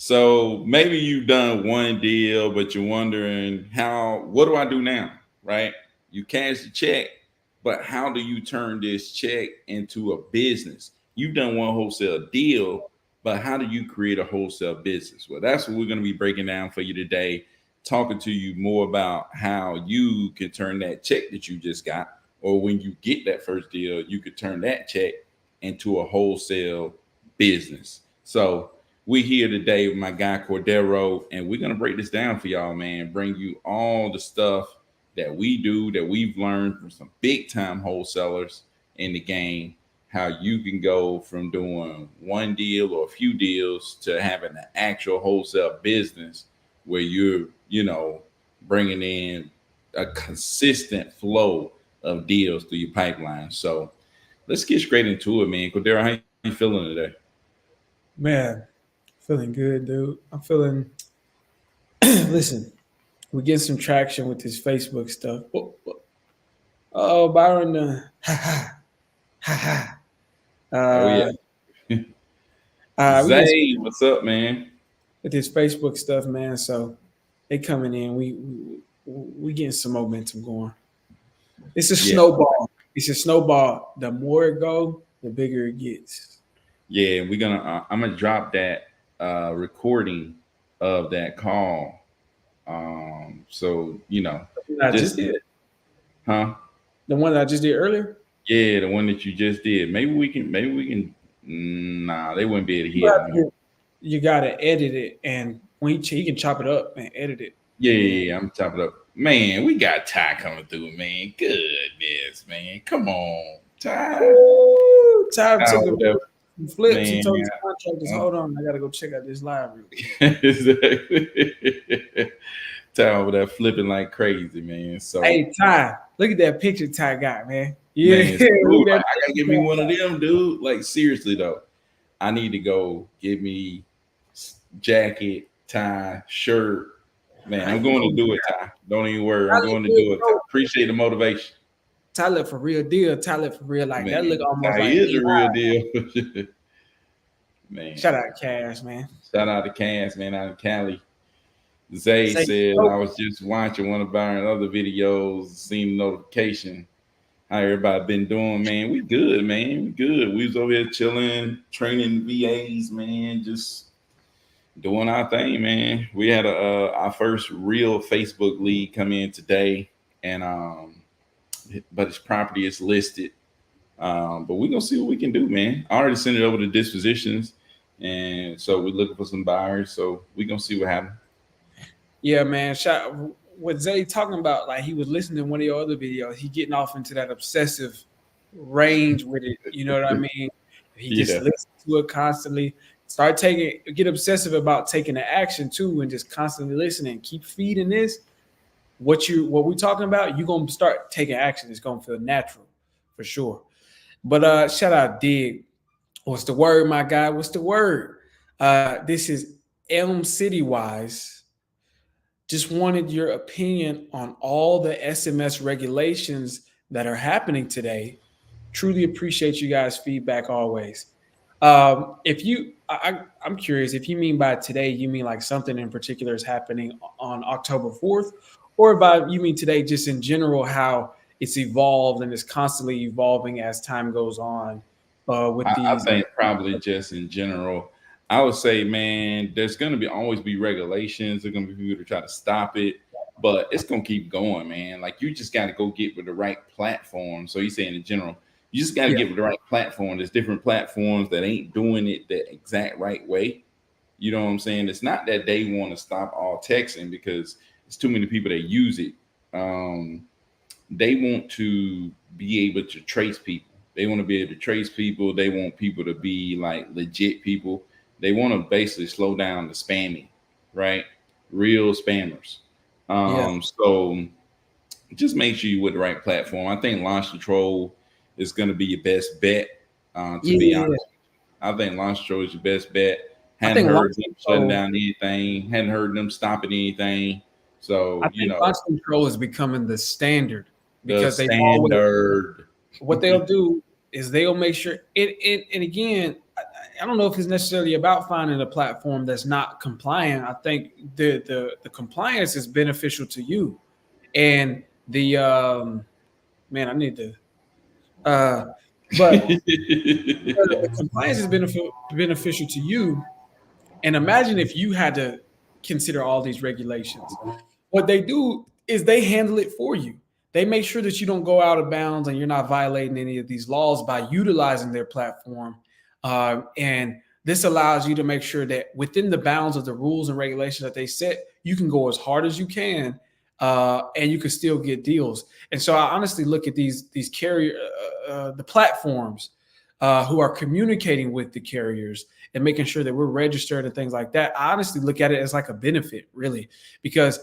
So maybe you've done one deal, but you're wondering what do I do now? Right? You cash the check, but how do you turn this check into a business? You've done one wholesale deal, but how do you create a wholesale business? Well, that's what we're going to be breaking down for you today, talking to you more about how you can turn that check that you just got, or when you get that first deal, you could turn that check into a wholesale business. So, we here today with my guy Cordero, and we're gonna break this down for y'all, man. Bring you all the stuff that we do, that we've learned from some big time wholesalers in the game. How you can go from doing one deal or a few deals to having an actual wholesale business where you're bringing in a consistent flow of deals through your pipeline. So let's get straight into it, man. Cordero, how you feeling today? Man, feeling good, dude. I'm feeling. Listen, we get some traction with this Facebook stuff. Oh, Byron, ha ha ha ha. Oh yeah. We get some Zay, what's up, man? with this Facebook stuff, man. So they coming in. We getting some momentum going. It's a Yeah, snowball. It's a snowball. The more it go, the bigger it gets. yeah. I'm gonna drop that recording of that call. So I just just did huh? the one that I just did earlier. Yeah, the one that you just did. Maybe we can. Nah, they wouldn't be able to You hear have it. No. to- you gotta edit it, and when he can chop it up and edit it, Yeah, and then yeah, yeah, I'm chopping up. Man, we got Ty coming through, man. Goodness, man. Come on, Ty. Ooh, Ty Ty took over there, some flips. He man. told his contractors, "Hold on, I gotta go check out this live real quick." Ty over there flipping like crazy, man. So, Hey, Ty, look at that picture Ty got, man. Yeah, man, look ooh, at I that gotta picture give me Ty one of got. them, dude. Like seriously though, I need to go get me jacket, tie, shirt. Man, Nah, I'm you going to go. do it, Ty. Don't even worry. Ty I'm look going to good, do it, Ty. bro. Appreciate the motivation. Ty look for real deal. Ty look for real like that. Look Man, almost Ty like is the real AI. deal. Man, Shout out Cash, man. shout out to Cass, man, out in Cali. Zay Say said, I no. was just watching one of Byron's other videos, seen the notification. How everybody been doing, man? We good, man. We good. We was over here chilling, training VAs, man. Just doing our thing, man. We had our first real Facebook lead come in today, and but his property is listed. But we're gonna see what we can do, man. I already sent it over to dispositions, and so we're looking for some buyers. So we're gonna see what happens. Yeah, man. Shout what Zay talking about. Like he was listening to one of your other videos. He getting off into that obsessive range with it. You know what I mean? He just Yeah, listens to it constantly. Get obsessive about taking the action too, and just constantly listening. Keep feeding this. What we talking about? You gonna start taking action. It's gonna feel natural, for sure. But shout out Dig. What's the word, my guy? What's the word? This is Elm City Wise. Just wanted your opinion on all the SMS regulations that are happening today. Truly appreciate you guys' feedback always. If you, I'm curious if you mean by today, you mean like something in particular is happening on October 4th, or by you mean today just in general how it's evolved and is constantly evolving as time goes on with I these. think probably just in general. I would say, man, there's gonna be always be regulations. There's gonna be people to try to stop it, but it's gonna keep going, man. Like you just got to go get with the right platform. So you saying in general, you just got to Yeah, get with the right platform. There's different platforms that ain't doing it the exact right way. You know what I'm saying? It's not that they want to stop all texting because it's too many people that use it. Um, they want to be able to trace people. They want to be able to trace people. They want people to be like legit people. They want to basically slow down the spamming, right? Real spammers. yeah, So just make sure you're with the right platform. I think launch control is going to be your best bet. To be yeah. honest, I think launch control is your best bet. I Hadn't think launch heard them shutting control. down anything. Hadn't heard them stopping anything. I So think launch control is becoming the standard the because standard. what they'll do is they'll make sure it and again I don't know if it's necessarily about finding a platform that's not compliant. I think the compliance is beneficial to you, and the man, I need to. Uh, but the compliance is beneficial to you. And imagine if you had to consider all these regulations. What they do is they handle it for you. They make sure that you don't go out of bounds and you're not violating any of these laws by utilizing their platform. And this allows you to make sure that within the bounds of the rules and regulations that they set, you can go as hard as you can, and you can still get deals. And so I honestly look at these carrier the platforms who are communicating with the carriers and making sure that we're registered and things like that. I honestly look at it as like a benefit, really, because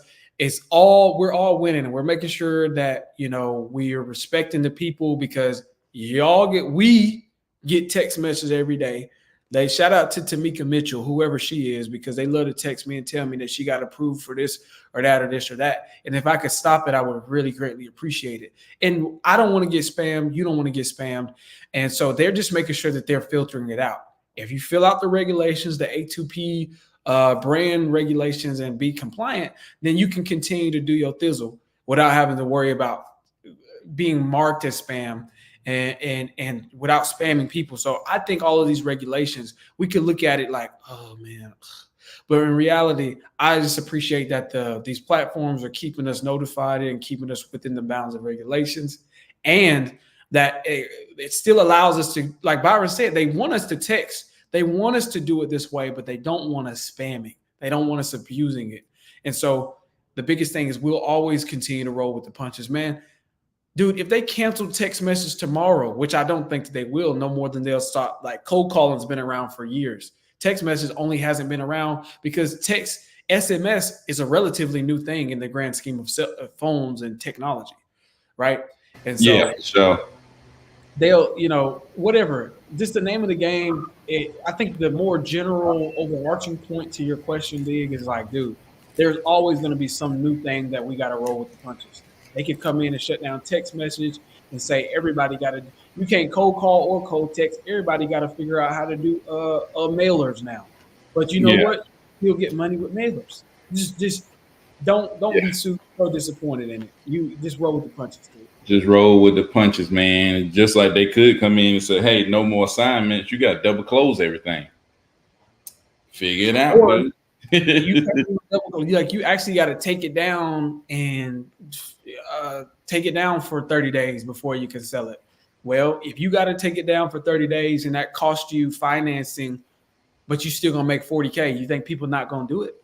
we're all winning, and we're making sure that we are respecting the people, because we get text messages every day. They shout out to Tamika Mitchell, whoever she is, because they love to text me and tell me that she got approved for this or that or this or that. And if I could stop it, I would really greatly appreciate it. And I don't want to get spammed. You don't want to get spammed. And so they're just making sure that they're filtering it out. If you fill out the regulations, the A2P brand regulations, and be compliant, then you can continue to do your thizzle without having to worry about being marked as spam and without spamming people. So I think all of these regulations, we could look at it like, oh man. But in reality, I just appreciate that these platforms are keeping us notified and keeping us within the bounds of regulations, and that it still allows us to, like Byron said, they want us to text. They want us to do it this way, but they don't want us spamming. They don't want us abusing it. And so the biggest thing is we'll always continue to roll with the punches, man. Dude, if they cancel text message tomorrow, which I don't think they will, no more than they'll start, like cold calling's been around for years. Text message only hasn't been around because SMS is a relatively new thing in the grand scheme of phones and technology, right? And so Yeah, sure. they'll, whatever, just the name of the game. I think the more general overarching point to your question, Dig, is like, dude, there's always going to be some new thing that we got to roll with the punches. They can come in and shut down text message and say everybody got to. You can't cold call or cold text. Everybody got to figure out how to do mailers now. But you know what? You'll get money with mailers. Just don't be so disappointed in it. You just roll with the punches, dude. Just roll with the punches, man. Just like they could come in and say, "Hey, no more assignments. You got to double close everything." Figure it out, dude. You actually got to take it down and take it down for 30 days before you can sell it. Well, if you got to take it down for 30 days and that cost you financing, but you still gonna make 40K, you think people not gonna do it?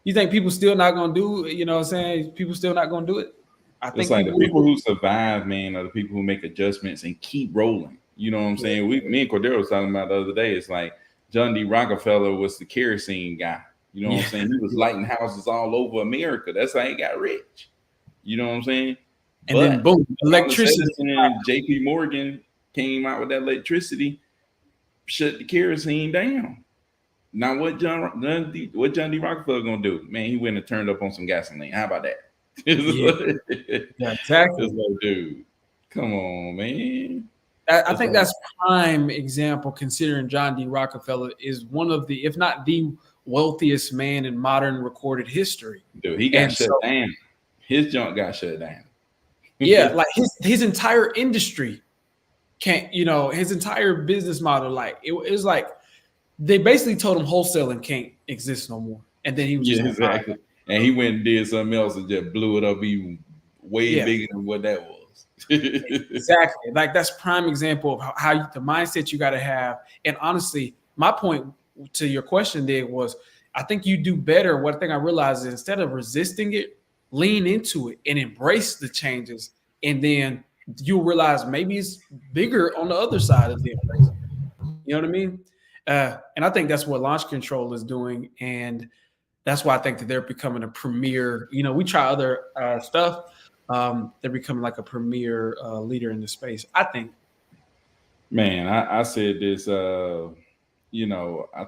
You think people still not gonna do it? You know what I'm saying? People still not gonna do it? I think it's like the people who survive, man, are the people who make adjustments and keep rolling. You know what I'm saying? Me and Cordero was talking about the other day. It's like John D. Rockefeller was the kerosene guy. You know what I'm saying? He was lighting houses all over America. That's how he got rich. You know what I'm saying? And then boom, electricity. And JP Morgan came out with that electricity, shut the kerosene down. Now what John D. Rockefeller gonna do? Man, he went and turned up on some gasoline. How about that? Yeah, exactly. Like, dude, come on, man. I think that's prime example, considering John D. Rockefeller is one of the, if not the wealthiest man in modern recorded history. Dude, he got shut down. His junk got shut down. Yeah, like his entire industry can't, his entire business model, like it was like they basically told him wholesaling can't exist no more. And then he was exactly. And he went and did something else and just blew it up even way bigger than what that was. Exactly. Like that's prime example of how the mindset you got to have. And honestly, my point to your question there was, I think you do better. One thing I realized is instead of resisting it, lean into it and embrace the changes. And then you'll realize maybe it's bigger on the other side of the embrace. You know what I mean? And I think that's what Launch Control is doing. And that's why I think that they're becoming a premier, we try other stuff. They're becoming like a premier leader in the space, I think. Man, I said this, I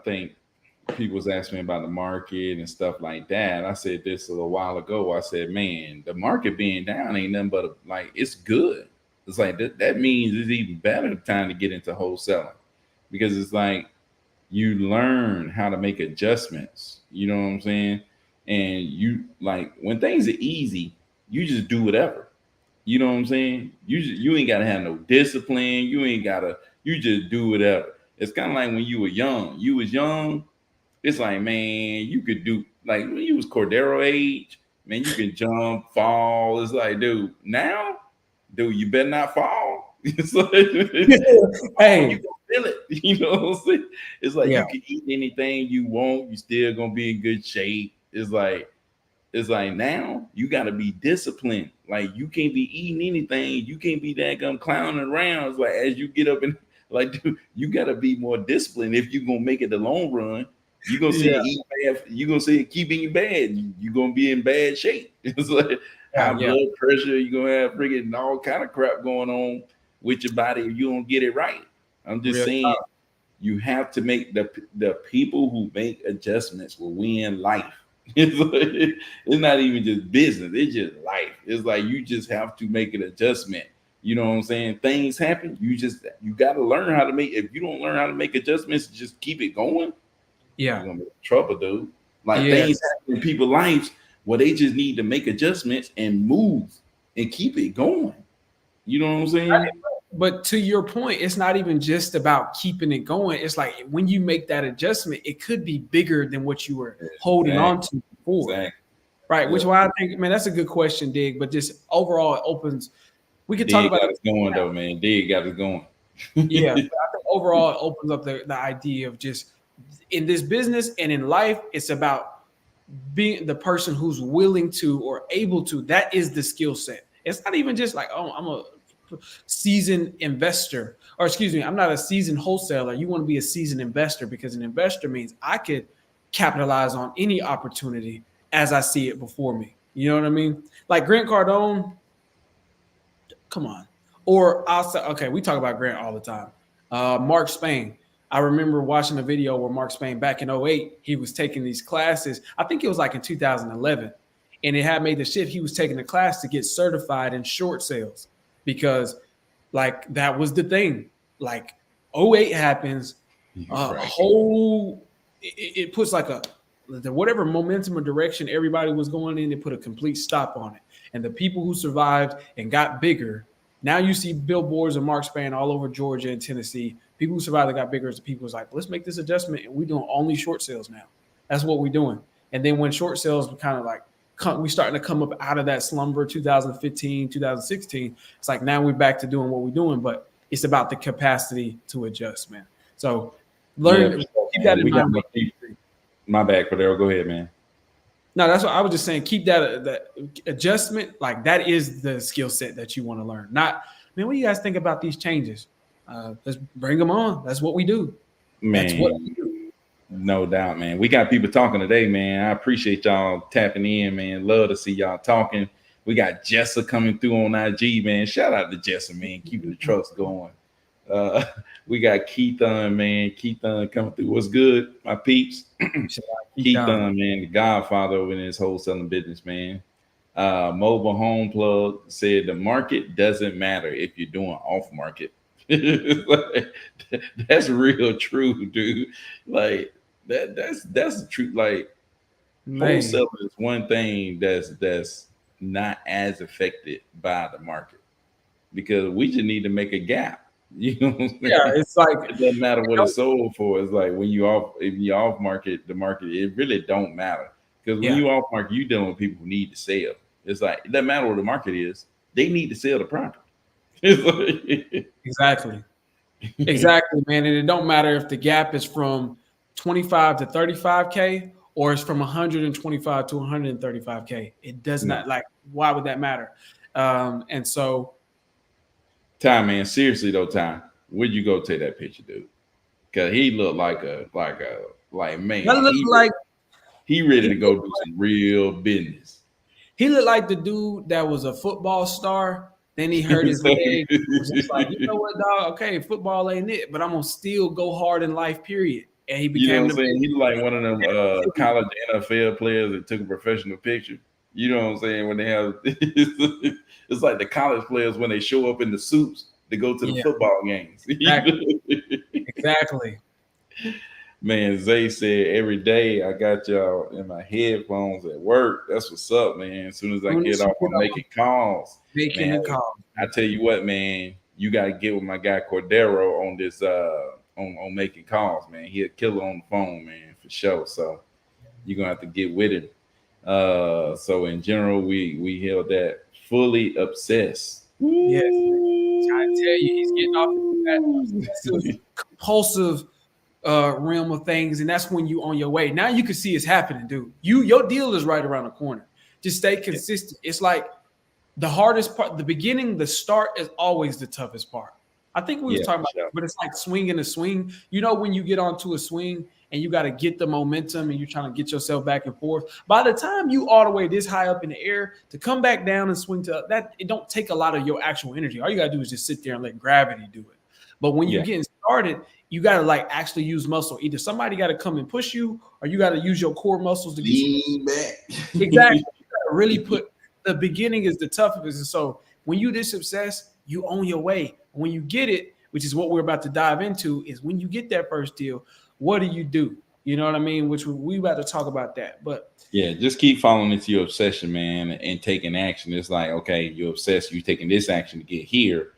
think people was asking me about the market and stuff like that. I said this a little while ago. I said, man, the market being down ain't nothing but it's good. It's like that means it's even better time to get into wholesaling. because it's like you learn how to make adjustments. You know what I'm saying? And you like when things are easy, you just do whatever. You know what I'm saying? You ain't gotta have no discipline. You ain't gotta. You just do whatever. It's kind of like when you were young. You was young. It's like, man, you could do like when you was Cordero age, man, you can jump, fall. It's like, dude, now, dude, you better not fall. It's like oh, you Hey, gonna feel it. You know what I'm saying? It's like yeah, you can eat anything you want, you still gonna be in good shape. It's like now you got to be disciplined. Like you can't be eating anything. You can't be that gum clowning around. It's like as you get up and like, dude, you got to be more disciplined if you're gonna make it the long run. You're gonna see yeah, it eat bad. You're gonna see it keep eating bad. You're gonna be in bad shape. It's like high yeah, blood pressure. You're gonna have freaking all kind of crap going on with your body if you don't get it right. I'm just real saying talk. you have to make the people who make adjustments will win life. It's, like, it's not even just business, it's just life. It's like you just have to make an adjustment. You know what I'm saying? Things happen. You got to learn how to make. If you don't learn how to make adjustments, just keep it going. Yeah, You're gonna be in trouble, dude. Like things yes. happen in people's lives where they just need to make adjustments and move and keep it going. You know what I'm saying? But to your point, it's not even just about keeping it going. It's like when you make that adjustment, it could be bigger than what you were holding on Exactly. to before. Exactly. Right. Which Yeah. is why I think, man, that's a good question, Dig. But just overall, it opens. We could talk Dig about got it. us going though, man. Dig got us going. Yeah. But I think overall, it opens up the idea of just in this business and in life, it's about being the person who's willing to or able to. That is the skill set. It's not even just like, oh, I'm a seasoned investor, or excuse me, I'm not a seasoned wholesaler. You want to be a seasoned investor because an investor means I could capitalize on any opportunity as I see it before me. You know what I mean? Like Grant Cardone, come on. Or I'll say, okay, we talk about Grant all the time. Mark Spain. I remember watching a video where Mark Spain back in '08, he was taking these classes. I think it was like in 2011. And it had made the shift. He was taking the class to get certified in short sales because like that was the thing. Like '08 happens, Right. whole it puts like a whatever momentum or direction everybody was going in, it put a complete stop on it. And the people who survived and got bigger, now you see billboards of Mark Span all over Georgia and Tennessee. People who survived that got bigger, the people was like, let's make this adjustment and we're doing only short sales now. That's what we're doing. And then when short sales kind of like we starting to come up out of that slumber 2015 2016, it's like now we're back to doing what we're doing, but it's about the capacity to adjust, man. So Yeah, learn, for sure, keep that man. in We got mind. my people. My bad, Cordero. Go ahead, man. No, that's what I was just saying. Keep that adjustment, like that is the skill set that you want to learn. Not, man, what do you guys think about these changes? Let's bring them on. That's what we do. That's what we Man, do. no doubt, man. We got people talking today, man. I appreciate y'all tapping in, man. Love to see y'all talking. We got Jessa coming through on IG, man. Shout out to Jessa, man, keeping the trucks going. Uh, we got Keith on, man. Keith on coming through. What's good, my peeps? Should I keep Keith down? on, man, the godfather over in his wholesaling business, man. Mobile Home Plug said the market doesn't matter if you're doing off market. Like, that's real true, dude. Like that's the truth. Like Man, wholesale is one thing that's not as affected by the market because we just need to make a gap. You know what I'm yeah, saying? it's like It doesn't matter what it's sold for. It's like when you off if you off market, the market it really don't matter because when yeah, you off market, you dealing with people who need to sell. It's like it doesn't matter what the market is; they need to sell the property. It's like, exactly. Exactly, man. And it don't matter if the gap is from 25 to 35K or it's from 125 to 135K. It does no. not like why would that matter? And so Ty, man, seriously though, Ty, where'd you go take that picture, dude? Cause he looked like that man, looked like he ready he to go looked do some real business. he looked like the dude that was a football star. Then he hurt his leg. Was just like, you know what, dog? Okay, football ain't it, but I'm gonna still go hard in life. Period. And he You know became what I'm the saying? He like one of them college NFL players that took a professional picture. You know what I'm saying? When they have it's like the college players when they show up in the suits to go to the yeah, football games. exactly. Exactly. Man, Zay said every day I got y'all in my headphones at work. That's what's up, man. As soon as I Soon get as you off, get I'm off making calls. making Man, a call. I tell you what, man, you gotta get with my guy Cordero on this on making calls, man. He a killer on the phone, man, for sure. So you're gonna have to get with him. So in general, we held that fully obsessed. Yes, man. I tell you, he's getting off into that obsessive, compulsive realm of things, and that's when you on your way. Now you can see it's happening, dude. Your deal is right around the corner. Just stay Yeah, consistent. It's like the hardest part, the beginning, the start is always the toughest part. I think we was yeah, talking for about this, sure. but it's like swinging a swing. You know, when you get onto a swing and you got to get the momentum and you're trying to get yourself back and forth. By the time you all the way this high up in the air to come back down and swing to that, it don't take a lot of your actual energy. All you gotta do is just sit there and let gravity do it. But when you're Yeah, getting started, you gotta like actually use muscle. Either somebody got to come and push you, or you got to use your core muscles to get you. lean back. Exactly. You gotta really put the beginning is the toughest. And so when you this success, you own your way. When you get it, which is what we're about to dive into, is when you get that first deal, what do? You know what I mean? Which we about to talk about that. But Yeah, just keep following into your obsession, man, and taking action. It's like, okay, you're obsessed, you're taking this action to get here.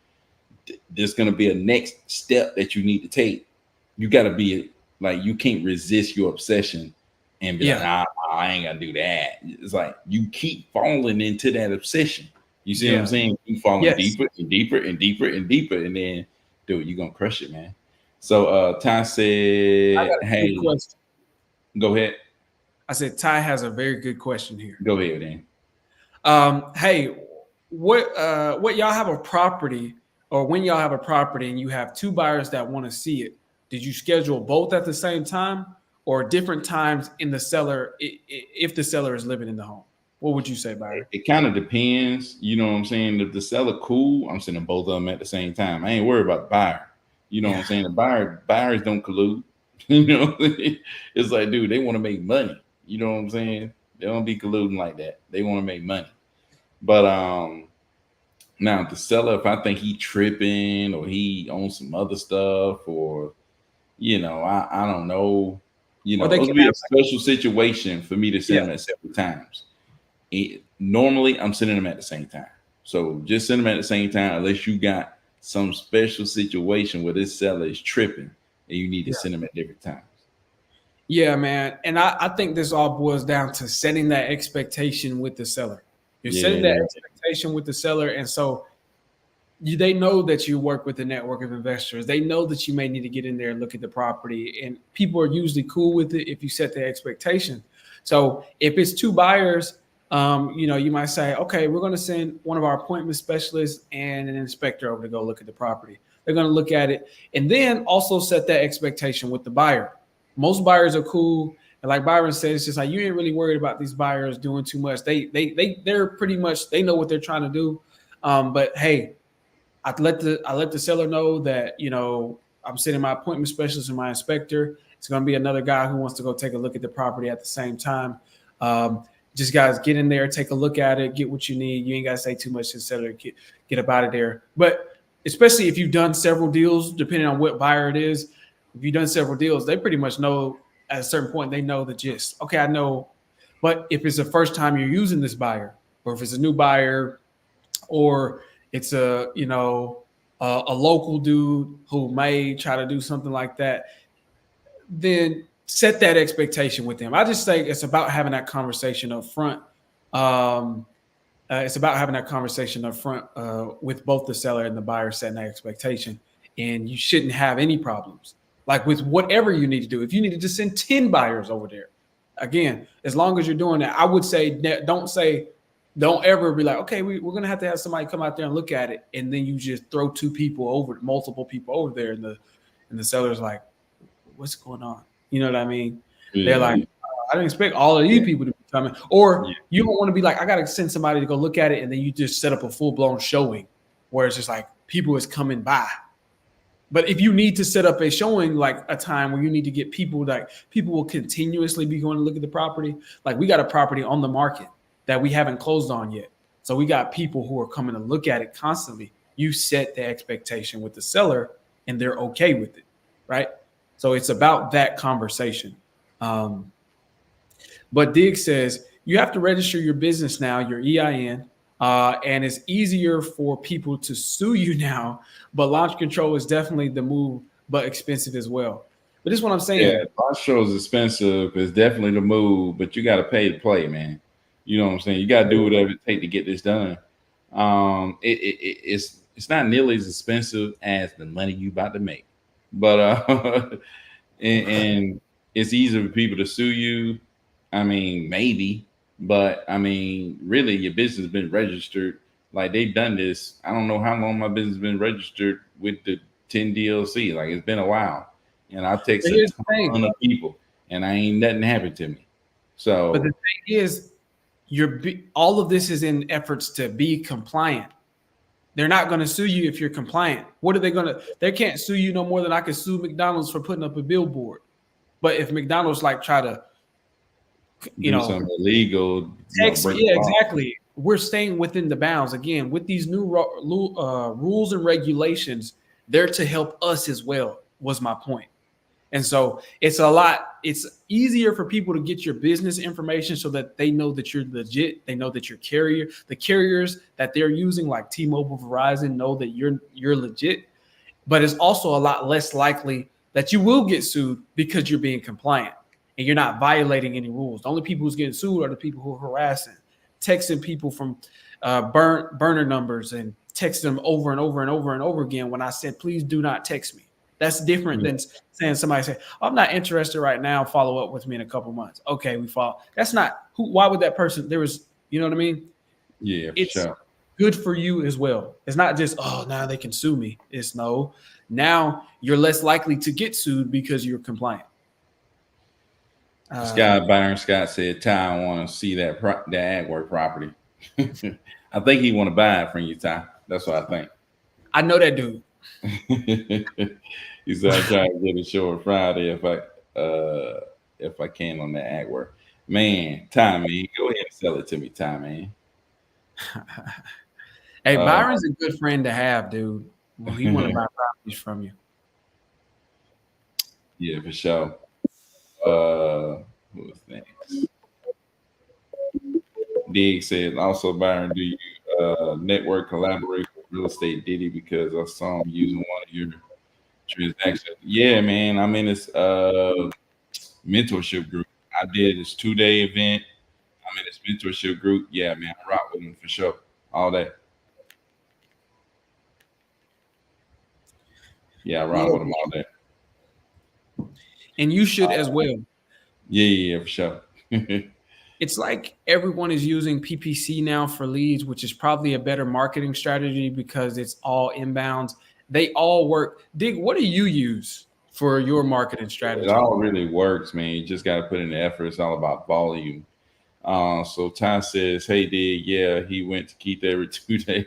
There's gonna be a next step that you need to take. You gotta be like, you can't resist your obsession and be like, yeah, nah, I ain't gonna do that. It's like you keep falling into that obsession. You see what I'm yeah, saying? You falling yes. deeper and deeper and deeper and deeper, and then dude, you're gonna crush it, man. So Ty I said, got a good hey, question. go ahead. I said Ty has a very good question here. Go ahead, then. Hey, what y'all have a property, or when y'all have a property and you have two buyers that want to see it, did you schedule both at the same time or different times in the seller if the seller is living in the home? What would you say, Byron? It kind of depends. You know what I'm saying? If the seller cool, I'm sending both of them at the same time. I ain't worried about the buyer. You know what I'm Yeah. saying? The buyers don't collude. You know, it's like, dude, they want to make money. You know what I'm saying? They don't be colluding like that. They want to make money. But now the seller, if I think he tripping or he owns some other stuff, or I don't know, Or it they would can be have a special situation for me to send yeah. them at separate times. Normally I'm sending them at the same time. So just send them at the same time, unless you got some special situation where this seller is tripping and you need to Yeah. send them at different times. Yeah, man. And I think this all boils down to setting that expectation with the seller. You're setting that Yeah, expectation with the seller. And so they know that you work with a network of investors. They know that you may need to get in there and look at the property. And people are usually cool with it if you set the expectation. So if it's two buyers, you might say, okay, we're going to send one of our appointment specialists and an inspector over to go look at the property. They're going to look at it and then also set that expectation with the buyer. Most buyers are cool. And like Byron said, it's just like you ain't really worried about these buyers doing too much. They're pretty much they know what they're trying to do. But hey, I let the seller know that I'm sending my appointment specialist and my inspector. It's going to be another guy who wants to go take a look at the property at the same time. Just guys, get in there, take a look at it, get what you need. You ain't got to say too much to the seller. Get up out of there. But especially if you've done several deals, depending on what buyer it is, if you've done several deals, they pretty much know at a certain point they know the gist. Okay, I know. But if it's the first time you're using this buyer, or if it's a new buyer, or it's a local dude who may try to do something like that, then set that expectation with them. I just think it's about having that conversation up front. It's about having that conversation up front with both the seller and the buyer, setting that expectation, and you shouldn't have any problems. Like with whatever you need to do, if you need to just send 10 buyers over there, again, as long as you're doing that, I would say don't ever be like, okay, we're going to have somebody come out there and look at it. And then you just throw multiple people over there. And the seller's like, what's going on? You know what I mean? They're yeah, like, I didn't expect all of these people to be coming. yeah, Or you don't want to be like, I got to send somebody to go look at it. And then you just set up a full blown showing where it's just like people is coming by. But if you need to set up a showing, like a time where you need to get people, like people will continuously be going to look at the property. Like we got a property on the market that we haven't closed on yet. So we got people who are coming to look at it constantly. You set the expectation with the seller and they're okay with it. right? So it's about that conversation. Um, but Dig says you have to register your business now, your EIN, and it's easier for people to sue you now. But launch control is definitely the move, but expensive as well. But this is what I'm Yeah, saying. live show is expensive. It's definitely the move, but you got to pay to play, man. You know what I'm saying? You got to do whatever it takes to get this done. It's not nearly as expensive as the money you about to make, but and it's easier for people to sue you. I mean, maybe, but I mean, really, your business has been registered. Like they've done this. I don't know how long my business has been registered with the 10 DLC. Like it's been a while, and I text But a here's the thing. ton of people, and I ain't nothing happened to me. But the So thing is, all of this is in efforts to be compliant. They're not going to sue you if you're compliant. What are they going to? They can't sue you no more than I could sue McDonald's for putting up a billboard. But if McDonald's like try to, you do know, something illegal, text me, break yeah, the law. exactly. We're staying within the bounds again with these new rules and regulations. They're to help us as well. Was my point. And so it's easier for people to get your business information so that they know that you're legit. They know that the carriers that they're using, like T-Mobile, Verizon, know that you're legit. But it's also a lot less likely that you will get sued because you're being compliant and you're not violating any rules. The only people who's getting sued are the people who are harassing, texting people from burner numbers and text them over and over and over and over again when I said, please do not text me. That's different than saying somebody say, I'm not interested right now. Follow up with me in a couple months. Okay, we follow. That's not who. Why would that person? There was, you know what I mean? Yeah, for It's sure. good for you as well. It's not just, oh, now they can sue me. It's no. Now you're less likely to get sued because you're compliant. Scott Byron Scott said, "Ty, I want to see that that work property." I think he want to buy it from you, Ty. That's what I think. I know that dude. He said, "I try to get a show on Friday if I can on that ag work." Man, Ty, man, go ahead and sell it to me, Ty, man. Hey, Uh, Byron's a good friend to have, dude. Well, he want to buy properties from you. yeah, for sure. Who was next? Dig said, also, Byron, do you network collaborate with real estate Diddy because I saw him using one of your transactions? Yeah, man. I'm in this mentorship group. I did this 2-day event. I'm in this mentorship group. Yeah, man, I rock with him for sure. All day. Yeah, I rock Yeah, with him all day. and you should as well. Yeah, for sure. It's like everyone is using PPC now for leads, which is probably a better marketing strategy because it's all inbounds. They all work. Dig, what do you use for your marketing It strategy? all really works, man. You just got to put in the effort. It's all about volume. So Ty says, "Hey, Dig, yeah, he went to Keith every 2-day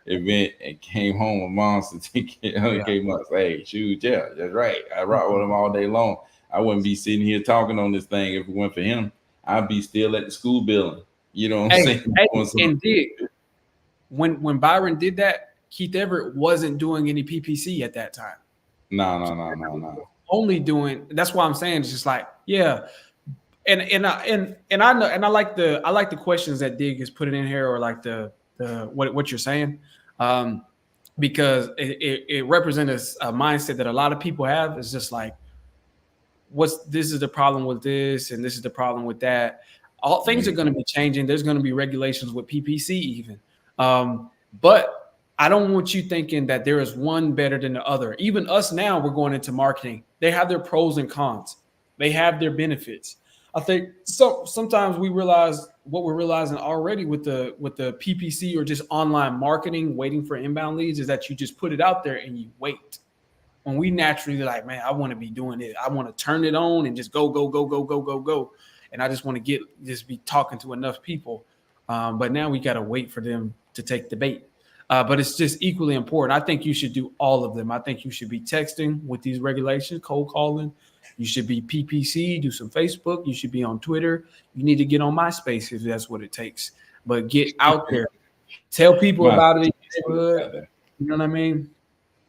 event and came home with monster ticket. Oh, He yeah. came up, hey, shoot, yeah, that's right. I rock with him all day long. I wouldn't be sitting here talking on this thing if it weren't for him. I'd be still at the school building. You know what I'm Hey, saying? hey, Doing some, and Dig, when Byron did that, Keith Everett wasn't doing any PPC at that time. no. Only doing. That's why I'm saying it's just like, yeah. And I know, and I like the questions that Dig is putting in here, or like the what you're saying, because it represents a mindset that a lot of people have. It's just like, this is the problem with this, and this is the problem with that. All things are Yeah. going to be changing. There's going to be regulations with PPC even, but I don't want you thinking that there is one better than the other. Even us now, we're going into marketing. They have their pros and cons. They have their benefits. I think sometimes we realize what we're realizing already with the PPC or just online marketing, waiting for inbound leads, is that you just put it out there and you wait. When we naturally like, man, I want to be doing it. I want to turn it on and just go, and I just want to just be talking to enough people. But now we got to wait for them to take the bait. But it's just equally important. I think you should do all of them. I think you should be texting with these regulations, cold calling. You should be PPC, do some Facebook. You should be on Twitter. You need to get on MySpace if that's what it takes. But get out there. Tell people My, about it in your neighborhood. You know what I mean?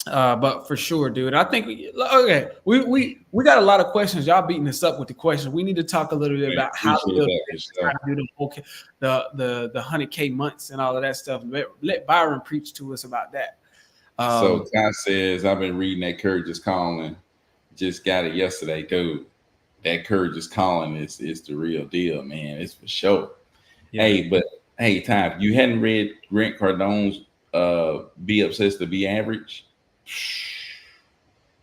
But for sure, dude, I think okay, we got a lot of questions. Y'all beating us up with the questions. We need to talk a little bit Man, about how to appreciate build that a for business, how sure. to do the 100K months and all of that stuff. Let Byron preach to us about that. So Um, Ty says, I've been reading that Courage is Calling. Just got it yesterday, dude. That Courage is Calling is the real deal, man. It's for sure. yeah, Hey, but hey, Ty, if you hadn't read Grant Cardone's Be Obsessed to Be Average,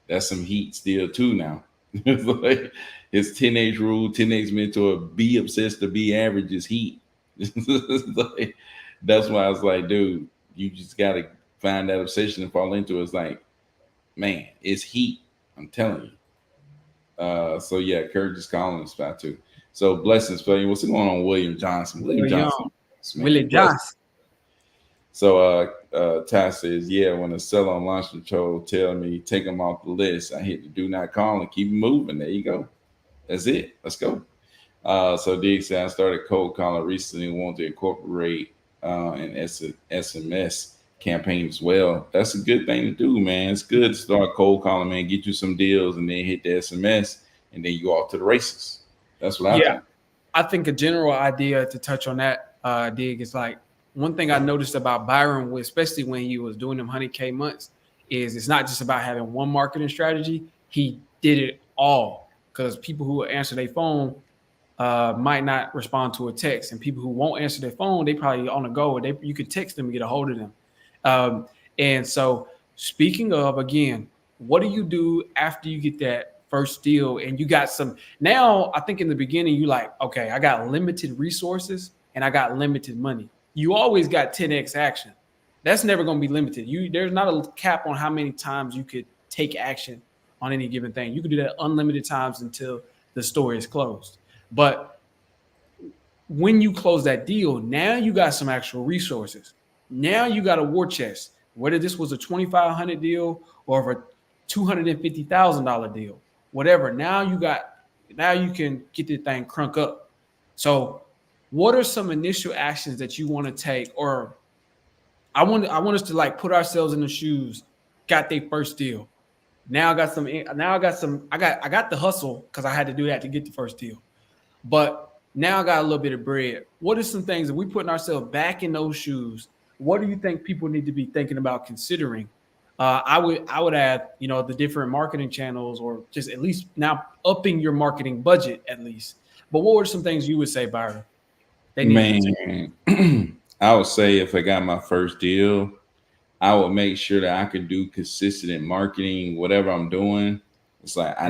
that's some heat still too now. It's like his 10X rule, 10X mentor, be obsessed to be average is heat. Like, that's why I was like, dude, you just gotta find that obsession and fall into it. It's like, man, it's heat. I'm telling you. So yeah, Courage is calling spot too. So blessings, buddy. What's going on, William Johnson? William Lil Johnson, Young, Willie man, bless. Johnson. So Ty says, yeah, when a seller on launch control tell me take them off the list, I hit the do not call and keep moving. There you go. That's it. Let's go. So Dig said, I started cold calling recently and want to incorporate an SMS campaign as well. That's a good thing to do, man. It's good to start cold calling, man. Get you some deals and then hit the SMS and then you off to the races. That's what I Yeah, think. I think a general idea to touch on that, Dig, is like one thing I noticed about Byron, especially when he was doing them 100K months, is it's not just about having one marketing strategy. He did it all because people who answer their phone might not respond to a text, and people who won't answer their phone, they probably on the go. You could text them and get a hold of them. Um, and so, speaking of again, what do you do after you get that first deal and you got some? Now, I think in the beginning you like, okay, I got limited resources and I got limited money. You always got 10x action. That's never going to be limited. There's not a cap on how many times you could take action on any given thing. You could do that unlimited times until the store is closed. But when you close that deal, now you got some actual resources. Now you got a war chest. Whether this was a 2,500 deal or a $250,000 deal, whatever. Now you can get the thing crunk up. So, what are some initial actions that you want to take? Or I want us to like put ourselves in the shoes. Got their first deal. Now I got some. Now I got some. I got the hustle because I had to do that to get the first deal. But now I got a little bit of bread. What are some things that we putting ourselves back in those shoes? What do you think people need to be thinking about considering? I would add, the different marketing channels, or just at least now upping your marketing budget at least. But what were some things you would say, Byron, they need to consider? Man, I would say if I got my first deal, I would make sure that I could do consistent in marketing, whatever I'm doing. It's like Yeah,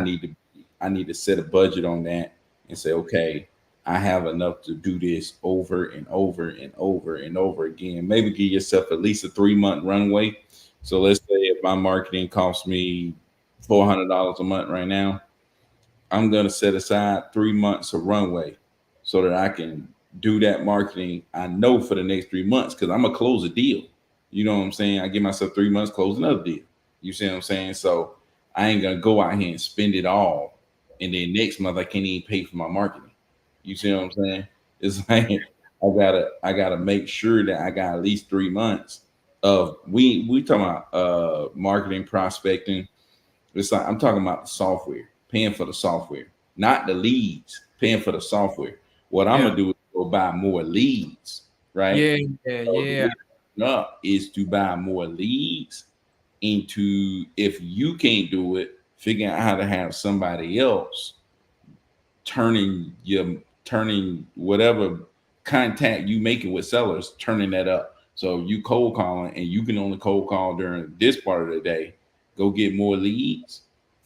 I need to set a budget on that and say, okay, I have enough to do this over and over and over and over again. Maybe give yourself at least a 3 month runway. So let's say if my marketing costs me $400 a month right now, I'm going to set aside 3 months of runway so that I can do that marketing. I know for the next 3 months because I'm gonna close a deal. You know what I'm saying? I give myself 3 months, close another deal. You see what I'm saying? So I ain't gonna go out here and spend it all, and then next month I can't even pay for my marketing. You see what I'm saying? It's like I gotta make sure that I got at least 3 months of we talking about marketing prospecting. It's like I'm talking about the software, paying for the software, not the leads, paying for the software. What I'm yeah, gonna do is go buy more leads, right? yeah, yeah, So the yeah, way up is to buy more leads into if you can't do it, figuring out how to have somebody else turning whatever contact you making with sellers, turning that up. So you cold calling and you can only cold call during this part of the day, go get more leads,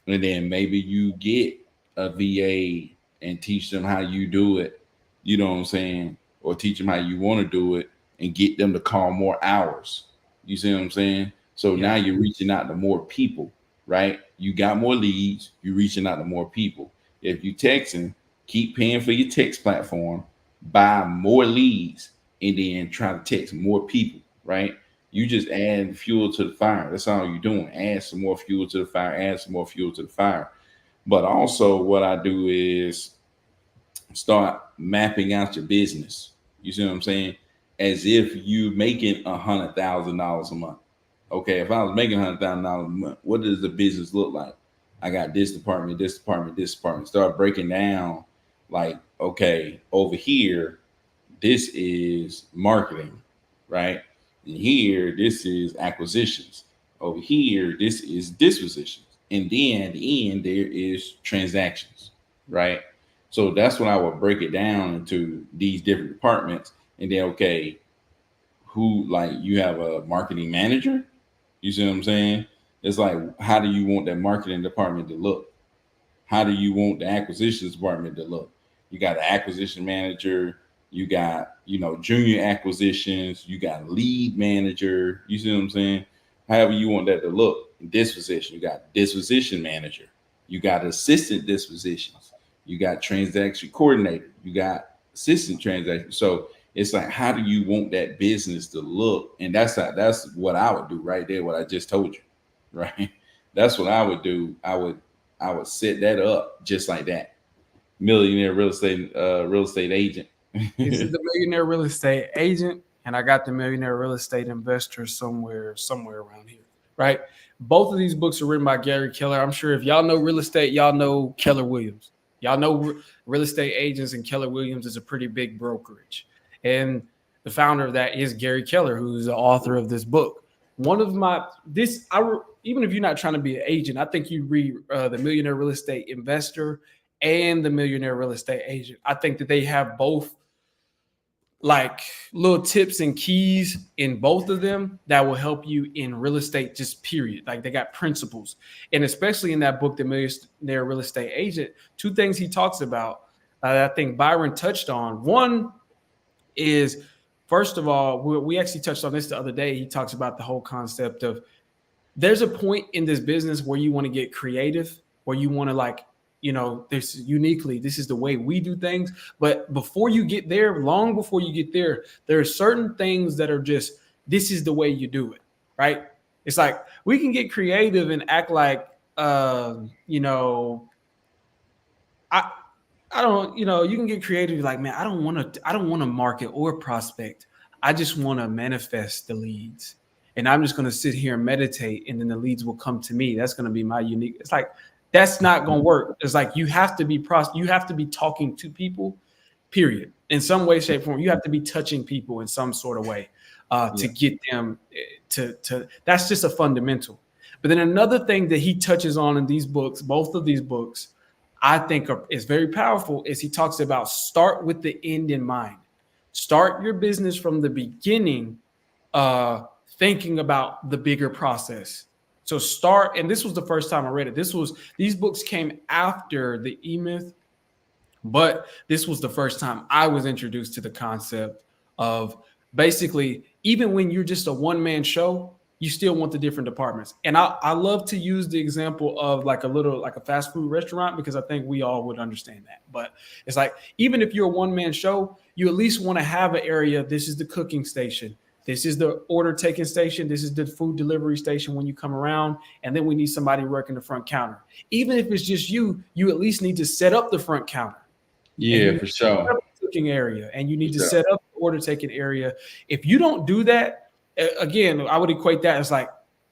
and then maybe you get a VA and teach them how you do it. You know what I'm saying? Or teach them how you want to do it and get them to call more hours. You see what I'm saying? So yeah, now you're reaching out to more people, right? You got more leads, you're reaching out to more people. If you texting, keep paying for your text platform, buy more leads, and then try to text more people, right? You just add fuel to the fire. That's all you're doing. Add some more fuel to the fire, add some more fuel to the fire. But also, what I do is start mapping out your business. You see what I'm saying? As if you making $100,000 a month. Okay, if I was making $100,000 a month, what does the business look like? I got this department, this department, this department. Start breaking down, like, okay, over here, this is marketing, right? And here, this is acquisitions. Over here, this is dispositions. And then at the end, there is transactions, right? So that's when I would break it down into these different departments. And then, okay, who, like, you have a marketing manager? You see what I'm saying? It's like, how do you want that marketing department to look? How do you want the acquisitions department to look? You got an acquisition manager, you got, junior acquisitions, you got lead manager. You see what I'm saying? However you want that to look. In disposition, you got disposition manager, you got assistant dispositions, you got transaction coordinator, you got assistant transaction. So it's like, how do you want that business to look? And that's what I would do right there, what I just told you, right? That's what I would do. I would set that up just like that. Millionaire real estate agent. This is the millionaire real estate agent, and I got the millionaire real estate investor somewhere around here, right? Both of these books are written by Gary Keller. I'm sure if y'all know real estate, y'all know Keller Williams. Y'all know real estate agents, and Keller Williams is a pretty big brokerage. And the founder of that is Gary Keller, who's the author of this book. One of my even if you're not trying to be an agent, I think you read the Millionaire Real Estate Investor and the Millionaire Real Estate Agent. I think that they have both like little tips and keys in both of them that will help you in real estate, just period. Like they got principles. And especially in that book, The Millionaire Real Estate Agent, two things he talks about I think Byron touched on. One is, first of all, we actually touched on this the other day. He talks about the whole concept of there's a point in this business where you want to get creative, where you want to this is the way we do things. But before you get there, long before you get there, there are certain things that are just, this is the way you do it, right? It's like we can get creative and act like, I don't, you can get creative like, man, I don't want to market or prospect. I just want to manifest the leads. And I'm just going to sit here and meditate, and then the leads will come to me. That's going to be my unique. It's like, that's not going to work. It's like, you have to be talking to people, period. In some way, shape, form. You have to be touching people in some sort of way to get them to, that's just a fundamental. But then another thing that he touches on in these books, both of these books, I think is very powerful, is he talks about start with the end in mind. Start your business from the beginning, thinking about the bigger process. So start, and this was the first time I read it. These books came after the E-Myth, but this was the first time I was introduced to the concept of basically, even when you're just a one-man show, you still want the different departments. And I love to use the example of like a fast food restaurant, because I think we all would understand that. But it's like, even if you're a one-man show, you at least want to have an area. This is the cooking station. This is the order taking station. This is the food delivery station when you come around. And then we need somebody working the front counter. Even if it's just you at least need to set up the front counter. Yeah, for sure. Cooking area, and you need to set up the order taking area. If you don't do that, again, I would equate that as like,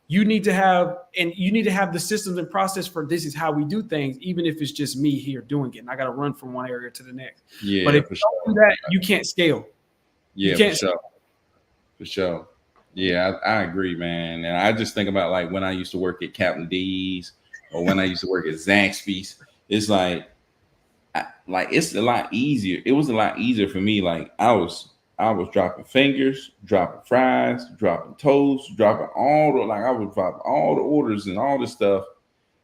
you need to have the systems and process for this is how we do things, even if it's just me here doing it. And I got to run from one area to the next. Yeah, but if you don't do that, you can't scale. Yeah, for sure. For sure. Yeah, I agree, man. And I just think about like when I used to work at Captain D's or when I used to work at Zaxby's. It's like it's a lot easier. It was a lot easier for me. Like I was dropping fingers, dropping fries, dropping toast, dropping I would drop all the orders and all this stuff,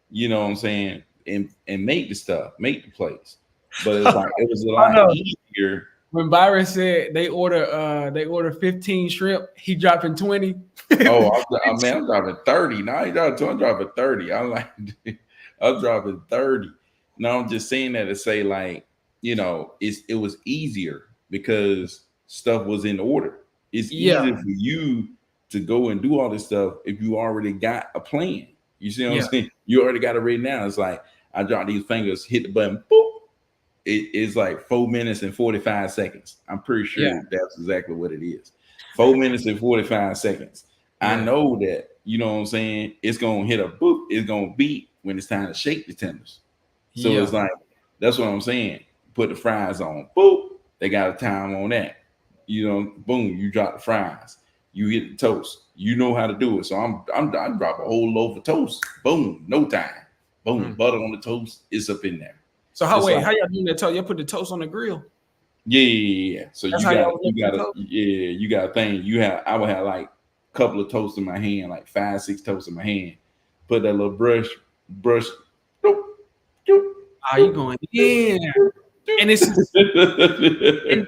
you know what I'm saying? And make the plates. But it's like, it was a lot easier. When Byron said they order 15 shrimp, he dropping 20. Oh, I'm dropping 30. Now I'm dropping 30. I'm dropping 30. No, I'm just saying that to say, like, it was easier because stuff was in order. It's easier for you to go and do all this stuff if you already got a plan. You see what I'm saying? You already got it written down. It's like, I drop these fingers, hit the button, boop. It's like 4 minutes and 45 seconds. I'm pretty sure that's exactly what it is. 4 minutes and 45 seconds. I know that you know what I'm saying, it's gonna hit a book, it's gonna beat when it's time to shake the tenders. So it's Yeah. like, that's what I'm saying. Put the fries on, boop, they got a time on that. You know, boom, you drop the fries, you hit the toast. You know how to do it. So I drop a whole loaf of toast, boom, no time. Boom, Mm. butter on the toast, it's up in there. So It's like, how y'all doing that toast? You put the toast on the grill. yeah. So That's how y'all was you making got the to, toast? yeah, you got a thing. I would have like a couple of toasts in my hand, like 5, 6 toasts in my hand. Put that little brush, doop, doop, Ah, you doop, going doop, in. doop, And it's just, and doop.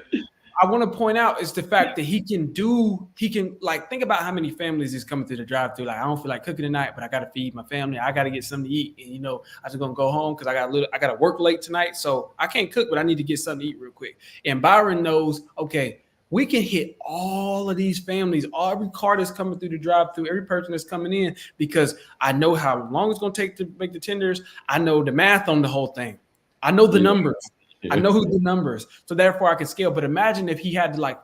I want to point out is the fact that he can like think about how many families is coming through the drive-through. Like, I don't feel like cooking tonight, but I gotta feed my family. I gotta get something to eat. And I just gonna go home because I gotta work late tonight. So I can't cook, but I need to get something to eat real quick. And Byron knows, okay, we can hit all of these families, every car that's coming through the drive-through, every person that's coming in, because I know how long it's gonna take to make the tenders. I know the math on the whole thing. I know the numbers. I know who the numbers, so therefore I can scale. But imagine if he had to like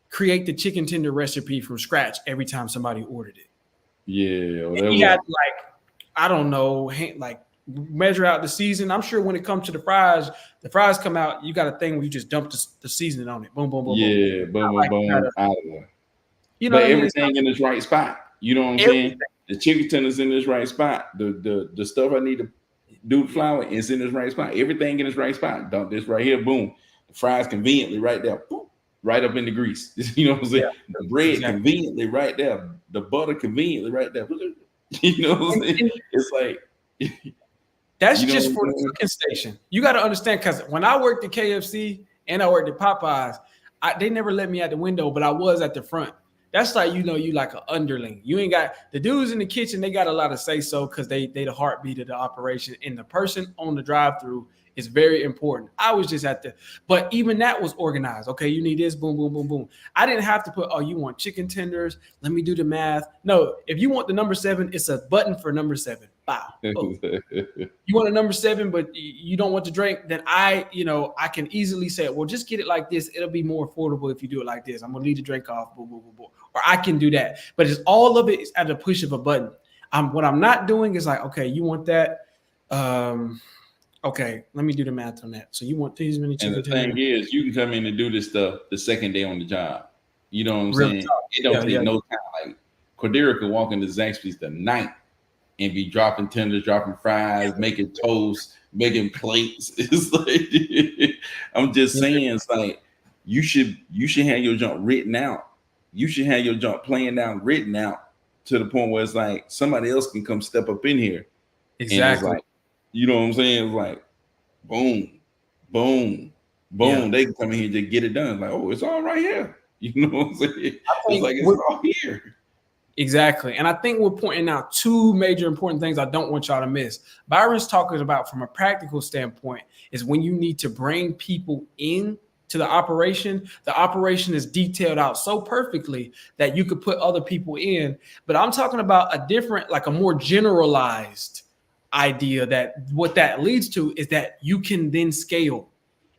create the chicken tender recipe from scratch every time somebody ordered it. Yeah, And he had to, like, I don't know, like measure out the season. I'm sure when it comes to the fries come out. You got a thing where you just dump the seasoning on it. Boom, boom, boom, boom. yeah, boom, boom, Like boom, out of there. you know But what I mean? everything in its right spot. You know what I'm Everything. saying? The chicken tenders in this right spot. The stuff I need to do the flour is in this right spot. Everything in its right spot. Dump this right here. Boom. The fries conveniently right there. Boom, right up in the grease. You know what I'm saying? Yeah, The bread exactly. conveniently right there. The butter conveniently right there. You know what I'm saying? It's like, that's you know just what for I'm the saying? cooking station. You got to understand, because when I worked at KFC and I worked at Popeyes, they never let me at the window, but I was at the front. That's like, you like an underling. You ain't got the dudes in the kitchen. They got a lot of say so because they the heartbeat of the operation, and the person on the drive through is very important. I was just at the, but even that was organized. Okay, you need this, boom, boom, boom, boom. I didn't have to put, oh, you want chicken tenders? Let me do the math. No, if you want the number 7, it's a button for number 7. Wow. Oh. You want a number 7, but you don't want to drink, then I can easily say, well, just get it like this. It'll be more affordable if you do it like this. I'm gonna leave the drink off, boo, boo, boo, boo. Or I can do that. But it's all of it is at the push of a button. What I'm not doing is like, okay, you want that? Okay, let me do the math on that. So you want these many And chicken the thing tenders? is, you can come in and do this stuff the second day on the job. You know what I'm Real saying? talk. It don't Yeah, take yeah. no time. Like, Cordero could walk into Zaxby's tonight and be dropping tenders, dropping fries, making toast, making plates. It's like, I'm just saying, it's like, you should have your jump written out. You should have your jump planned out, written out, to the point where it's like somebody else can come step up in here, and it's Exactly. like, you know what I'm saying? It's like, boom, boom, Yeah. boom. They can come in here and just get it done. Like, oh, it's all right here. You know what I'm saying? I It's think like, it's all here. exactly. And I think we're pointing out two major important things I don't want y'all to miss. Byron's talking about, from a practical standpoint, is when you need to bring people in to the operation is detailed out so perfectly that you could put other people in. But I'm talking about a different, like a more generalized idea, that what that leads to is that you can then scale.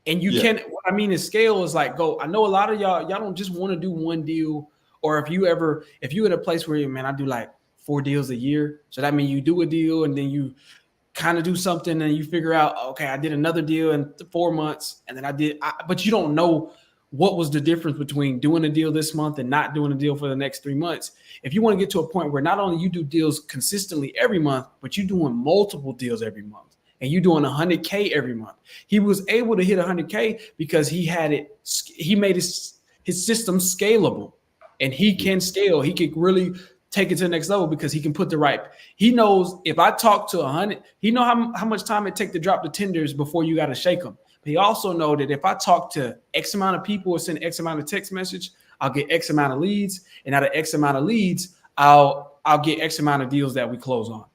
And you Yeah. can, what I mean is scale is like, go. I know a lot of y'all don't just want to do one deal. Or if you in a place where, man, I do like 4 deals a year. So that means you do a deal and then you kind of do something and you figure out, okay, I did another deal in 4 months, and then but you don't know what was the difference between doing a deal this month and not doing a deal for the next 3 months. If you want to get to a point where not only you do deals consistently every month, but you're doing multiple deals every month, and you're doing 100K every month. He was able to hit 100K because he made his system scalable, and he can scale. He can really take it to the next level because he can put he knows if I talk to 100, he know how much time it take to drop the tenders before you got to shake them. But he also know that if I talk to X amount of people or send X amount of text message, I'll get X amount of leads. And out of X amount of leads, I'll get X amount of deals that we close on.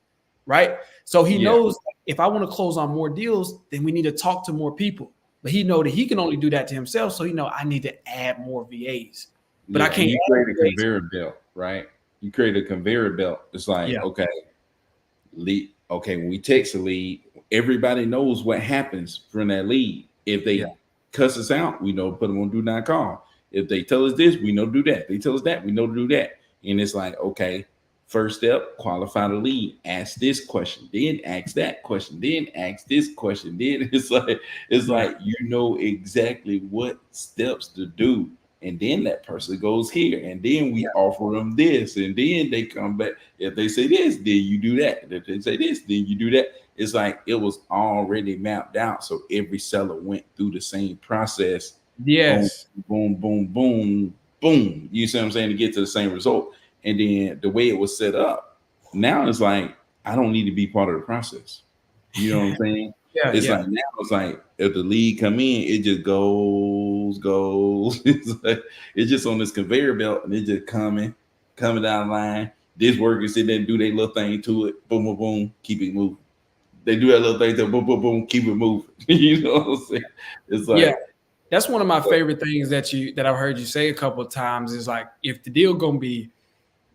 Right. So he knows if I want to close on more deals, then we need to talk to more people. But he know that he can only do that to himself. So I need to add more VAs. But I can't. You create a conveyor belt, right? You create a conveyor belt. It's like, okay, lead. Okay, when we text a lead, everybody knows what happens from that lead. If they cuss us out, we know put them on do not call. If they tell us this, we know do that. If they tell us that, we know to do that. And it's like, okay, First step, qualify the lead. Ask this question, then ask that question, then ask this question. Then it's Yeah. like you know exactly what steps to do. And then that person goes here, and then we offer them this, and then they come back. If they say this, then you do that. If they say this, then you do that. It's like it was already mapped out, so every seller went through the same process. Boom, Yes. boom, boom, boom, boom. You see what I'm saying, to get to the same result. And then the way it was set up, now it's like I don't need to be part of the process. You know what I'm saying? Yeah. It's like Yeah. now it's like if the lead come in, it just goes. It's just on this conveyor belt, and it just coming down the line. This worker sit there and do their little thing to it. Boom, boom, boom. Keep it moving. They do that little thing to boom, boom, boom. Keep it moving. You know what I'm saying? It's Yeah. like That's one of my favorite things that I've heard you say a couple of times is like if the deal gonna be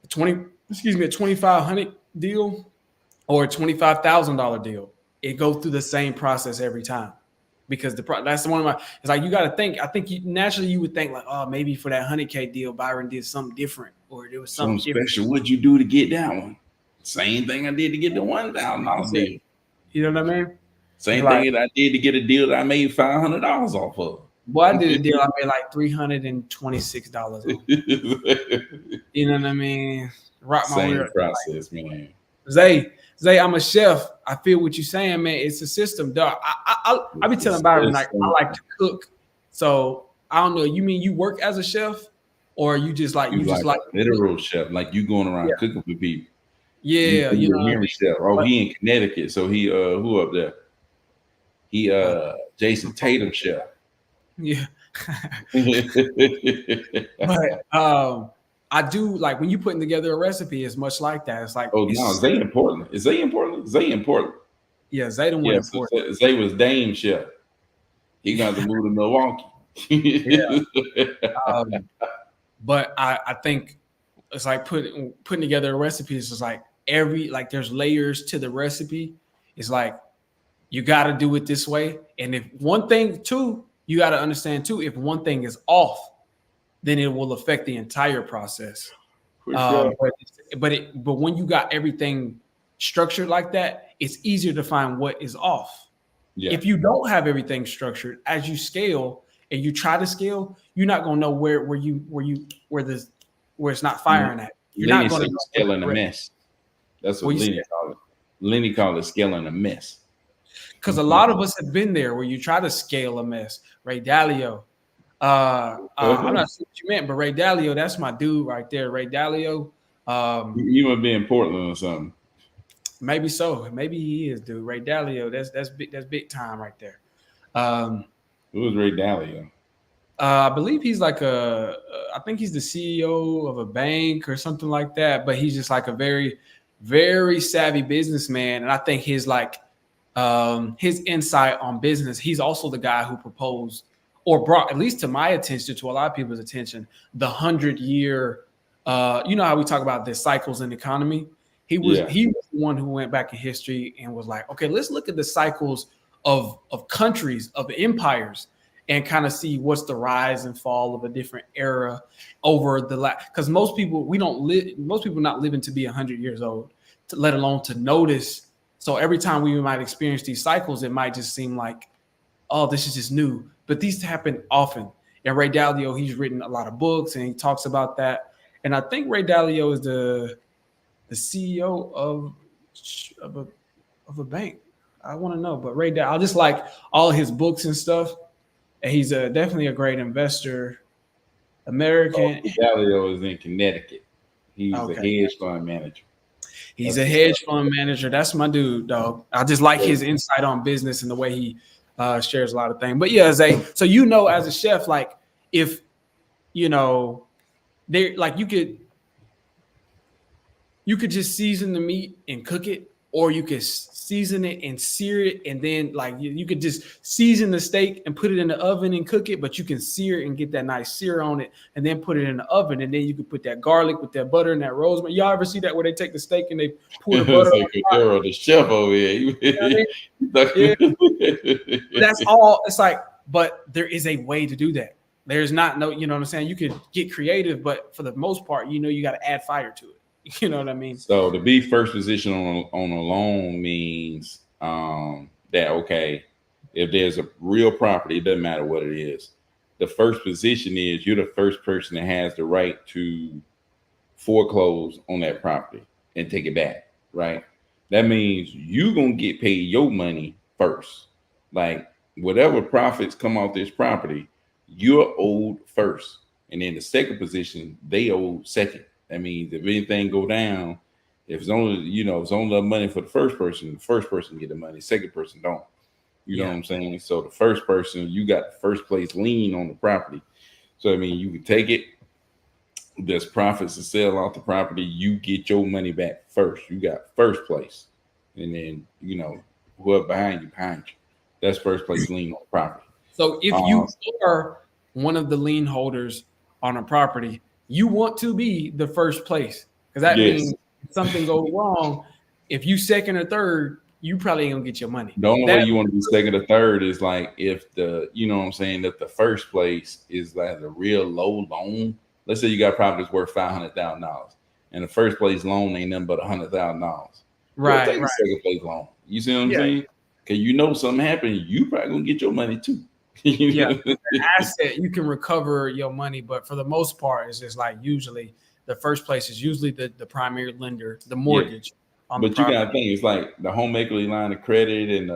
a 2,500 deal or a $25,000 deal, it goes through the same process every time. Because that's one of my. It's like you got to think. I think naturally you would think like, oh, maybe for that 100K deal, Byron did something different, or there was something something different. special. What'd you do to get that one? Same thing I did to get the $1,000 deal. You know what I mean? It's Same like, thing that I did to get a deal that I made $500 off of. boy, I did a deal. I made like $326 on. You know what I mean? Rock my Same world. process, man. Zay, I'm a chef. I feel what you're saying, man. It's a system, dog. I be telling Byron like I like to cook. So I don't know. You mean you work as a chef, or you just like He's like a literal chef, like you going around cooking for people. Yeah, you know what I mean? Chef. Oh, he in Connecticut, so he who up there? He Jason Tatum chef. Yeah. But I do like when you putting together a recipe, it's much like that. It's like Zay in Portland. Is Zay in Portland? Zay in Portland. Yeah, Zay the one in Portland. Zay was Dame chef. He got to move to Milwaukee. But I think it's like putting together a recipe is just like there's layers to the recipe. It's like you got to do it this way. And if one thing too, you got to understand too, if one thing is off, then it will affect the entire process. Sure. But when you got everything structured like that, it's easier to find what is off. Yeah. If you don't have everything structured, as you scale and you try to scale, you're not gonna know where it's not firing at. You're Lenny not gonna scale in a mess. That's what Lenny called it. Lenny called it scaling a mess. Because a lot of us have been there where you try to scale a mess. Ray Dalio. I'm not sure what you meant, but Ray Dalio, that's my dude right there. Ray Dalio. You must be in Portland or something. Maybe so. Maybe he is, dude. Ray Dalio. That's big time right there. Who was Ray Dalio? I believe he's like I think he's the CEO of a bank or something like that. But he's just like a very, very savvy businessman, and I think his insight on business. He's also the guy who proposed or brought, at least to my attention, to a lot of people's attention, the 100-year. You know how we talk about the cycles in the economy. He was the one who went back in history and was like, okay, let's look at the cycles of countries, of empires, and kind of see what's the rise and fall of a different era over the last. Because most people not living to be 100 years old, let alone to notice. So every time we might experience these cycles, it might just seem like, oh, this is just new. But these happen often. And Ray Dalio, he's written a lot of books and he talks about that. And I think Ray Dalio is the CEO of a bank. I want to know, but Ray Dalio, I just like all his books and stuff. And he's definitely a great investor. American. Dalio is in Connecticut. He's a hedge fund manager. He's a hedge fund manager. That's my dude, dog. I just like his insight on business and the way he shares a lot of things. But yeah, Zay, so as a chef, like if they like you could just season the meat and cook it, or you could season it and sear it, and then like you could just season the steak and put it in the oven and cook it, but you can sear it and get that nice sear on it and then put it in the oven, and then you can put that garlic with that butter and that rosemary. Y'all ever see that where they take the steak and they pour the butter on the chef over here. That's all. It's like, but there is a way to do that. There's not you know what I'm saying? You could get creative, but for the most part, you got to add fire to it. You know what I mean? So to be first position on a loan means that okay, if there's a real property, it doesn't matter what it is. The first position is you're the first person that has the right to foreclose on that property and take it back, right? That means you gonna get paid your money first. Like whatever profits come off this property, you're owed first. And then the second position, they owe second. That means if anything go down, if it's only, if it's only enough money for the first person get the money, second person don't. You know what Yeah. I'm saying? So the first person, you got the first place lien on the property. So I mean you can take it, there's profits to sell off the property, you get your money back first. You got first place. And then, whoever behind you. That's first place lien on the property. So if you are one of the lien holders on a property, you want to be the first place because that Yes. means if something goes wrong. If you second or third, you probably ain't gonna get your money. The only way you want to be second or third is like if if the first place is like a real low loan. Let's say you got properties worth $500,000 and the first place loan ain't nothing but $100,000. Right, Take the right. second place loan. You see what I'm Yeah. saying? Because something happened, you probably gonna get your money too. Yeah, asset you can recover your money, but for the most part, it's just like usually the first place is usually the primary lender, the mortgage on the But you property. gotta think, it's like the home equity line of credit and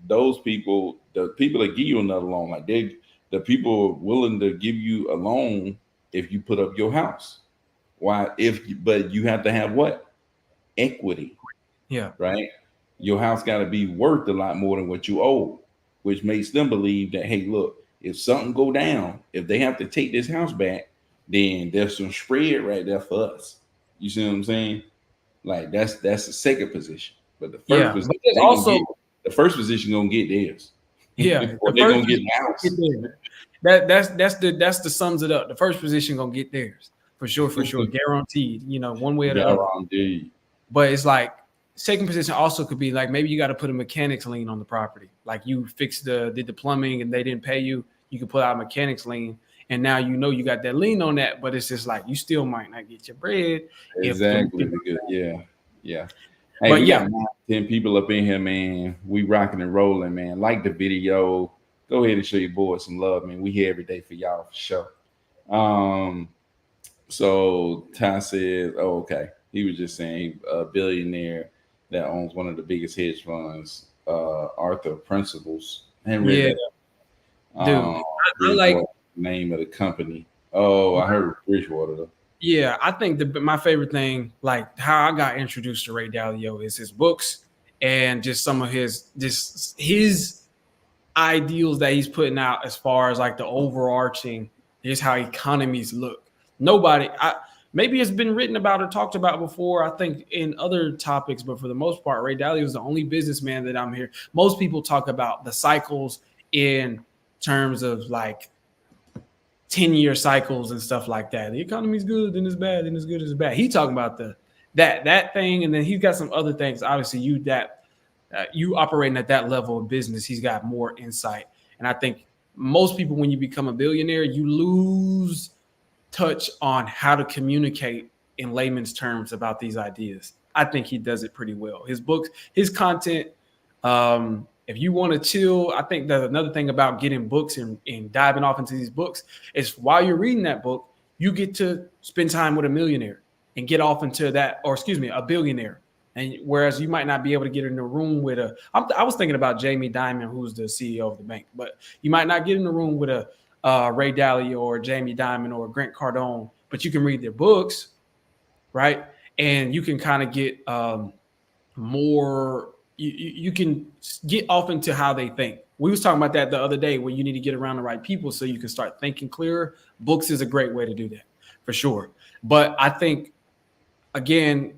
those people, the people that give you another loan, like the people willing to give you a loan if you put up your house. Why? But you have to have what? Equity, Yeah, right? Your house got to be worth a lot more than what you owe, which makes them believe that hey, look, if something go down, if they have to take this house back, then there's some spread right there for us. You see what I'm saying? Like that's the second position, but the first yeah, but position there's they gonna also get the first position gonna get theirs, yeah or the they first gonna get position the gonna house. get there. That's the sums it up. The first position gonna get theirs for sure, guaranteed. One way or the other. Guaranteed. But it's like second position also could be like maybe you got to put a mechanics lien on the property. Like you did the plumbing and they didn't pay you. You can put out a mechanics lien, and now you got that lien on that. But it's just like you still might not get your bread if the Exactly. Because yeah. Hey, But we got yeah, 10 people up in here, man. We rocking and rolling, man. Like the video. Go ahead and show your boys some love, man. We here every day for y'all for sure. So Ty says, oh, okay. He was just saying a billionaire that owns one of the biggest hedge funds, Arthur Principles. I hadn't read yeah, that. dude. I like. Bridgewater, name of the company. Oh, I heard Bridgewater though. Yeah, I think my favorite thing, like how I got introduced to Ray Dalio, is his books and just some of his ideals that he's putting out as far as like the overarching, here's how economies look. Maybe it's been written about or talked about before, I think in other topics, but for the most part, Ray Dalio is the only businessman that I'm here. Most people talk about the cycles in terms of like 10-year cycles and stuff like that. The economy's good, then it's bad, then it's good, it's bad. He talking about that thing, and then he's got some other things. Obviously, you operating at that level of business, he's got more insight. And I think most people, when you become a billionaire, you lose touch on how to communicate in layman's terms about these ideas. I think he does it pretty well. His books, his content. If you want to chill, I think there's another thing about getting books and diving off into these books is while you're reading that book, you get to spend time with a millionaire and get off into that, or excuse me, a billionaire. And whereas you might not be able to get in the room with I was thinking about Jamie Dimon, who's the CEO of the bank, but you might not get in the room with a Ray Dalio or Jamie Dimon or Grant Cardone, but you can read their books, right? And you can kind of get more. You can get off into how they think. We was talking about that the other day, where you need to get around the right people so you can start thinking clearer. Books is a great way to do that, for sure. But I think, again,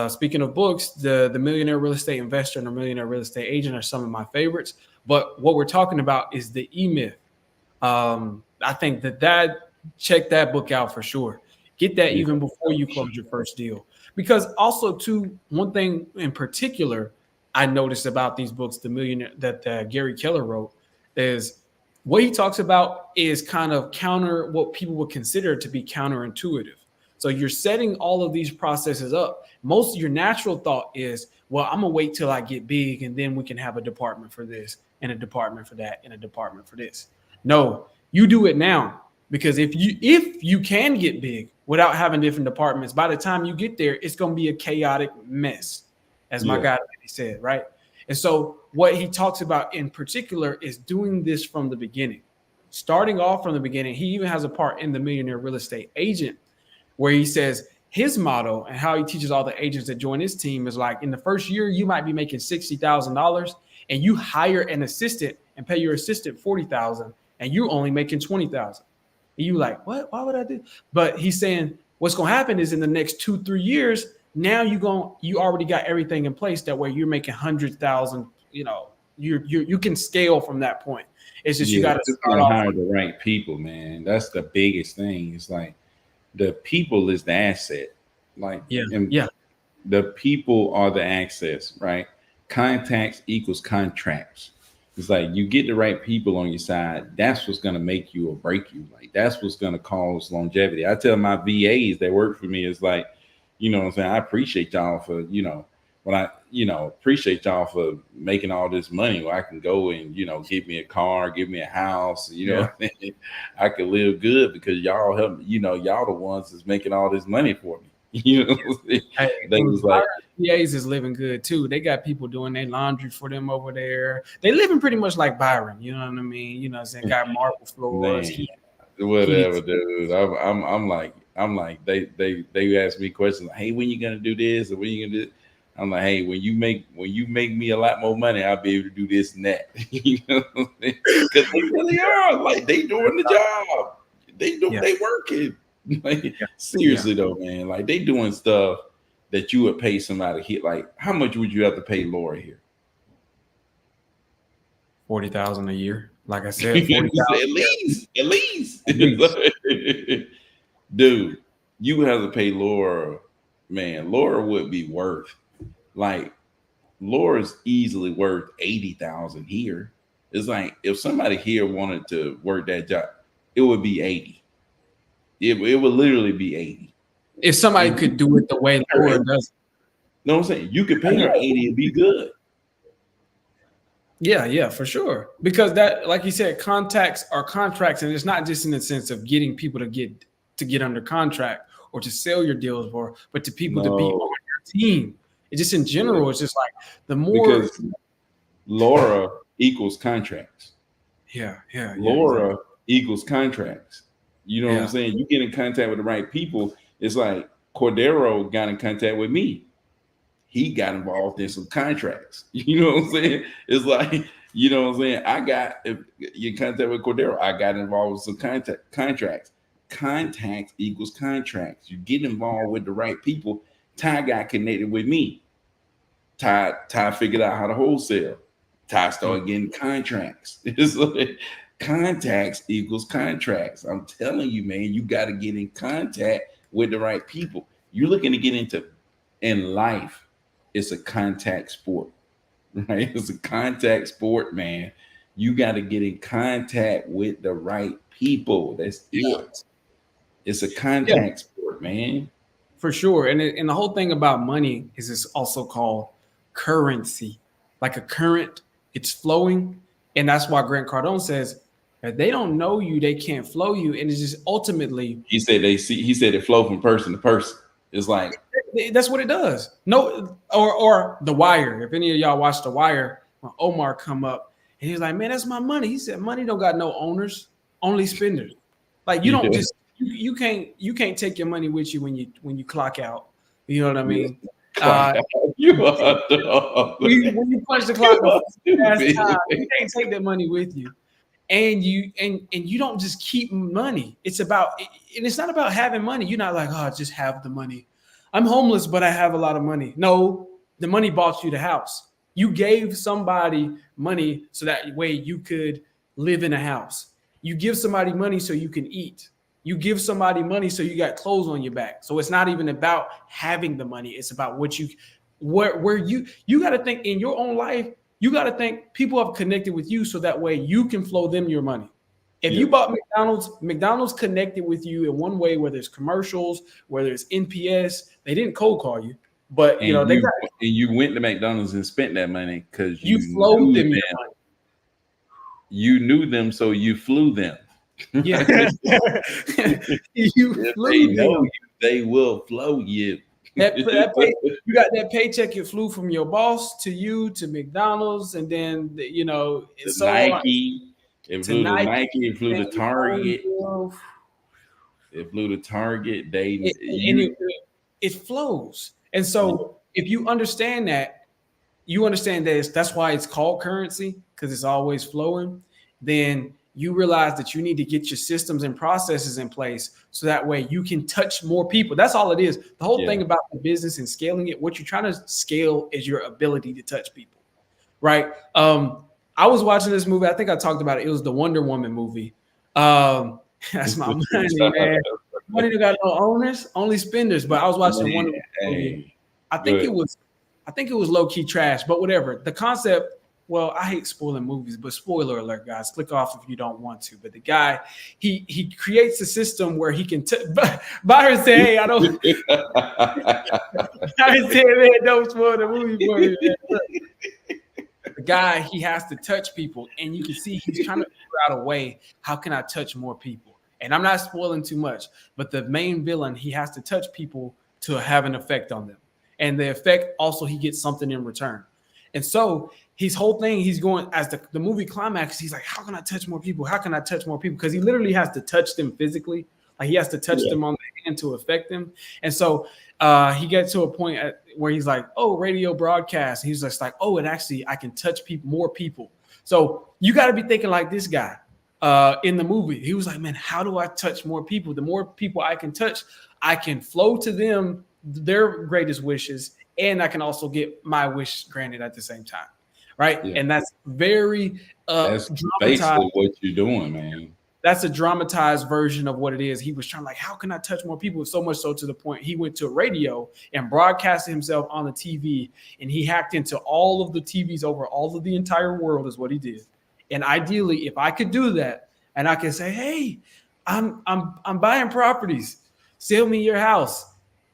speaking of books, the Millionaire Real Estate Investor and the Millionaire Real Estate Agent are some of my favorites. But what we're talking about is the E-Myth. I think that check that book out for sure. Get that even before you close your first deal. Because also, too, one thing in particular I noticed about these books, the millionaire that Gary Keller wrote, is what he talks about is kind of counter what people would consider to be counterintuitive. So you're setting all of these processes up. Most of your natural thought is, well, I'm gonna wait till I get big and then we can have a department for this and a department for that and a department for this. No, you do it now, because if you can get big without having different departments, by the time you get there, it's gonna be a chaotic mess, as my guy said, right? And so what he talks about in particular is doing this from the beginning, starting off from the beginning. He even has a part in the Millionaire Real Estate Agent where he says his motto and how he teaches all the agents that join his team is like, in the first year, you might be making $60,000 and you hire an assistant and pay your assistant $40,000 and you're only making $20,000. And you like, what? Why would I do? But he's saying what's going to happen is in the next 2-3 years, now you already got everything in place. That way you're making 100,000, you can scale from that point. It's just, you got to start off hire the right people, man. That's the biggest thing. It's like, the people is the asset. Like, the people are the access, right? Contacts equals contracts. It's like, you get the right people on your side. That's what's going to make you or break you. Like, that's what's going to cause longevity. I tell my VAs that work for me, it's like, you know what I'm saying? I appreciate y'all for, appreciate y'all for making all this money where I can go and, give me a car, give me a house, I can live good because y'all help, y'all the ones that's making all this money for me. They was like, VAs is living good too. They got people doing their laundry for them over there. They living pretty much like Byron, you know what I mean? You know what I'm saying? Got marble floors. Whatever, dude. I'm like, they ask me questions like, hey, when you gonna do this or when you gonna do it? I'm like, hey, when you make me a lot more money, I'll be able to do this and that. Because they really are, like, they doing the job. They working. Like, seriously though, man. Like, they doing stuff that you would pay somebody here. Like, how much would you have to pay Laura here? $40,000 a year. Like I said, $40,000 at least. Dude, you would have to pay Laura. Man, Laura would be worth, like, Laura's easily worth 80,000 here. It's like, if somebody here wanted to work that job, it would be 80. It would literally be 80. If somebody could do it the way Laura does. You know what I'm saying? You could pay her 80 and be good. Yeah, for sure. Because that, like you said, contacts are contracts, and it's not just in the sense of getting people to get under contract or to sell your deals for, but to people to be on your team. It's just in general, it's just like the more, because Laura equals contracts. Yeah. Laura equals contracts. You know what I'm saying? You get in contact with the right people. It's like Cordero got in contact with me. He got involved in some contracts. You know what I'm saying? It's like, you know what I'm saying? If you're in contact with Cordero, I got involved with some contracts. Contacts equals contracts. You get involved with the right people. Ty got connected with me. Ty figured out how to wholesale. Ty started getting contracts. It's like, contacts equals contracts. I'm telling you, man, you got to get in contact with the right people. You're looking to get into in life. It's a contact sport, right? It's a contact sport, man. You got to get in contact with the right people. That's it. It's a contact sport, man. For sure. And the whole thing about money is it's also called currency. Like a current, it's flowing. And that's why Grant Cardone says, if they don't know you, they can't flow you. And it's just ultimately, he said it flow from person to person. It's like, that's what it does. No, or The Wire. If any of y'all watch The Wire, when Omar come up and he's like, man, that's my money. He said, money don't got no owners, only spenders. Like, you don't just, you can't take your money with you when you clock out. You know what I mean? When you punch the clock before time, you can't take that money with you. And you don't just keep money. It's not about having money. You're not like, oh, just have the money. I'm homeless, but I have a lot of money. No, the money bought you the house. You gave somebody money so that way you could live in a house. You give somebody money so you can eat. You give somebody money so you got clothes on your back. So it's not even about having the money. It's about where you got to think in your own life. You got to think people have connected with you so that way you can flow them your money. If you Yep. bought McDonald's, McDonald's connected with you in one way, whether it's commercials, whether it's NPS. They didn't cold call you, but And they got you went to McDonald's and spent that money because you you flowed knew them your them. money. You knew them, so you flew them. Yeah, you If they flew know them. you, they will flow you. That pay, you got that paycheck. It flew from your boss to you to McDonald's, and then To it's so on Nike, it to flew to Nike. Nike, it flew Then to your phone Target, bill, it flew to Target. They and you it flows. And yeah, so, if you understand that, that's why it's called currency because it's always flowing. Then you realize that you need to get your systems and processes in place so that way you can touch more people. That's all it is. The whole yeah. thing about the business and scaling it, what you're trying to scale is your ability to touch people, right? I was watching this movie. I think I talked about it. It was the Wonder Woman movie. That's my money, man. Money that got no owners, only spenders. But I was watching the Man, Wonder Woman movie. hey, I think it good. was I think it was low key trash, but whatever. The concept, well, I hate spoiling movies, but spoiler alert, guys. Click off if you don't want to. But the guy, he creates a system where he can. Byron said, "Hey, I don't." Byron said, "Man, don't spoil the movie for me, man." Look, the guy, he has to touch people, and you can see he's trying to figure out a way. How can I touch more people? And I'm not spoiling too much, but the main villain, he has to touch people to have an effect on them. And the effect also he gets something in return. And so his whole thing, he's going as the movie climax, he's like, how can I touch more people? How can I touch more people? Because he literally has to touch them physically. Like he has to touch Yeah. them on the hand to affect them. And so he gets to a point where he's like, oh, radio broadcast. He's just like, oh, and actually I can touch people, more people. So you got to be thinking like this guy in the movie. He was like, man, how do I touch more people? The more people I can touch, I can flow to them their greatest wishes, and I can also get my wish granted at the same time, right? Yeah. And that's very That's dramatized. basically what you're doing, man. That's a dramatized version of what it is. He was trying like, how can I touch more people? So much so to the point he went to radio and broadcasted himself on the TV, and he hacked into all of the TVs over all of the entire world is what he did. And ideally, if I could do that, and I could say, hey, I'm buying properties, sell me your house.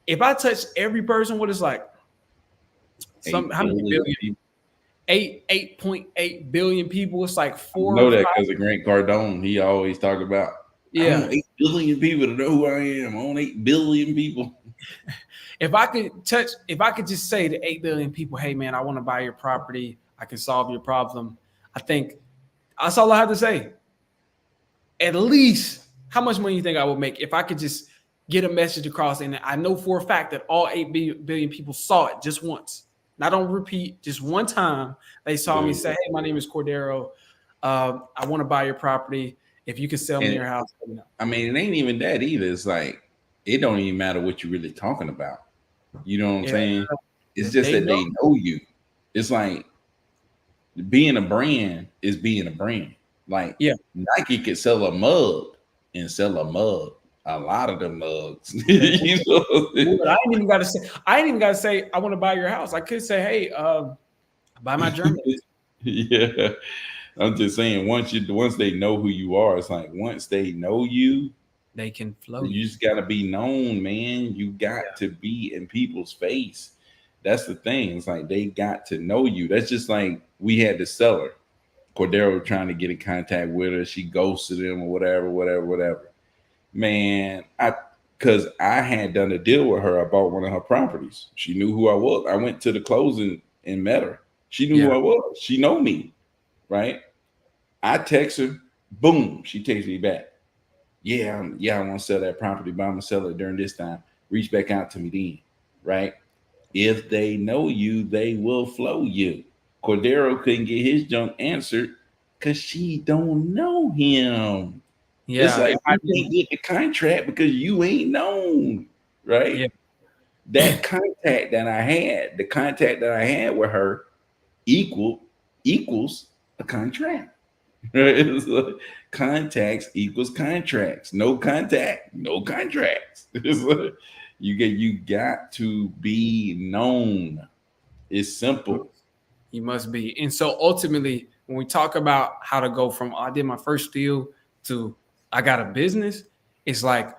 If I touch every person, what is like how many 8 billion billion? people. 8.8 billion people. It's like I know four, that five. because of Grant Cardone. He always talk about, I Yeah. want 8 billion people to know who I am. I want 8 billion people. If I could just say to 8 billion people, hey man, I want to buy your property. I can solve your problem. I think that's all I have to say. At least how much money you think I would make if I could just get a message across? And I know for a fact that all 8 billion people saw it just once. Not on repeat, just one time they saw me say, hey, my name is Cordero. I want to buy your property. If you can sell me And your house, let me know. I mean, it ain't even that either. It's like, it don't even matter what you're really talking about. You know what I'm Yeah. saying? It's just They that they know you. It's like being a brand is being a brand. Like Yeah. Nike could sell a mug and sell a mug. A lot of them mugs. You know? I ain't even got to say. I ain't even got to say. I want to buy your house. I could say, hey, buy my German. Yeah. I'm just saying, once they know who you are, it's like once they know you, They can flow. you just gotta be known, man. You got to be in people's face. That's the thing. It's like they got to know you. That's just like we had the seller. Cordero trying to get in contact with her. She ghosted him or whatever. Man, because I had done a deal with her. I bought one of her properties. She knew who I was. I went to the closing and met her. She knew who I was. She know me, right? I text her. Boom. She texts me back. Yeah, I want to sell that property, but I'm gonna sell it during this time. Reach back out to me then, right? If they know you, they will flow you. Cordero couldn't get his junk answered because she don't know him. It's Yeah. like you can't get the contract because you ain't known, right? Yeah. That contact that I had, the contact that I had with her, equals a contract. Right? It's like contacts equals contracts. No contact, no contracts. It's like you got to be known. It's simple. You must be. And so ultimately, when we talk about how to go from I did my first deal to I got a business, it's like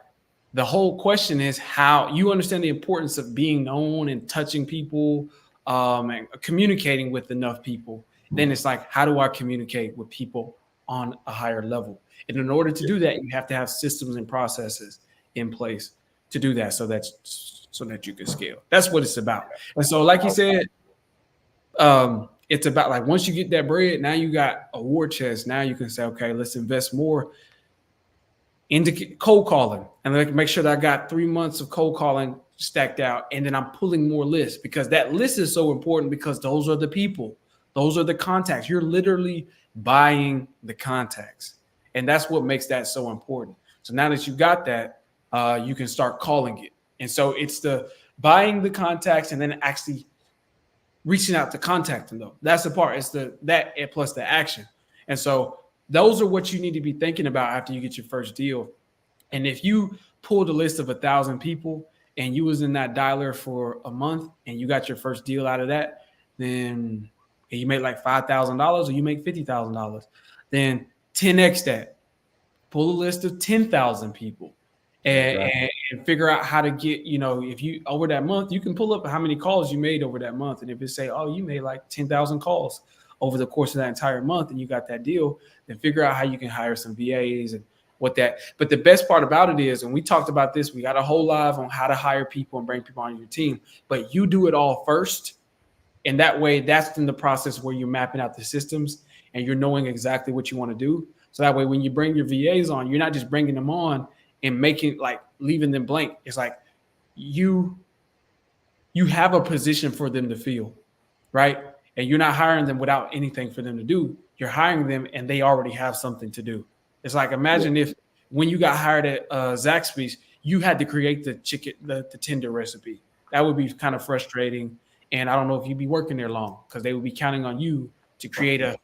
the whole question is how you understand the importance of being known and touching people, and communicating with enough people. Then it's like, how do I communicate with people on a higher level? And in order to do that, you have to have systems and processes in place to do that, so that you can scale. That's what it's about. And so, like you said, it's about like once you get that bread, now you got a war chest. Now you can say, okay, let's invest more into cold calling, and like make sure that I got 3 months of cold calling stacked out, and then I'm pulling more lists, because that list is so important, because those are the people, those are the contacts. You're literally buying the contacts, and that's what makes that so important. So now that you got that, you can start calling it. And so it's the buying the contacts and then actually reaching out to contact them, though. That's the part. It's that plus the action. And so those are what you need to be thinking about after you get your first deal. And if you pulled a list of 1,000 people and you was in that dialer for a month and you got your first deal out of that, then you make like $5,000 or you make $50,000, then 10x that. Pull a list of 10,000 people and figure out how to get, if you over that month, you can pull up how many calls you made over that month. And if it say, oh, you made like 10,000 calls over the course of that entire month and you got that deal, then figure out how you can hire some VAs and what that. But the best part about it is, and we talked about this, we got a whole live on how to hire people and bring people on your team, but you do it all first. And that way, that's in the process where you're mapping out the systems and you're knowing exactly what you want to do. So that way, when you bring your VAs on, you're not just bringing them on and leaving them blank. It's like you have a position for them to fill, right? And you're not hiring them without anything for them to do. You're hiring them and they already have something to do. It's like, imagine if when you got hired at Zaxby's, you had to create the tender recipe. That would be kind of frustrating. And I don't know if you'd be working there long, because they would be counting on you to create a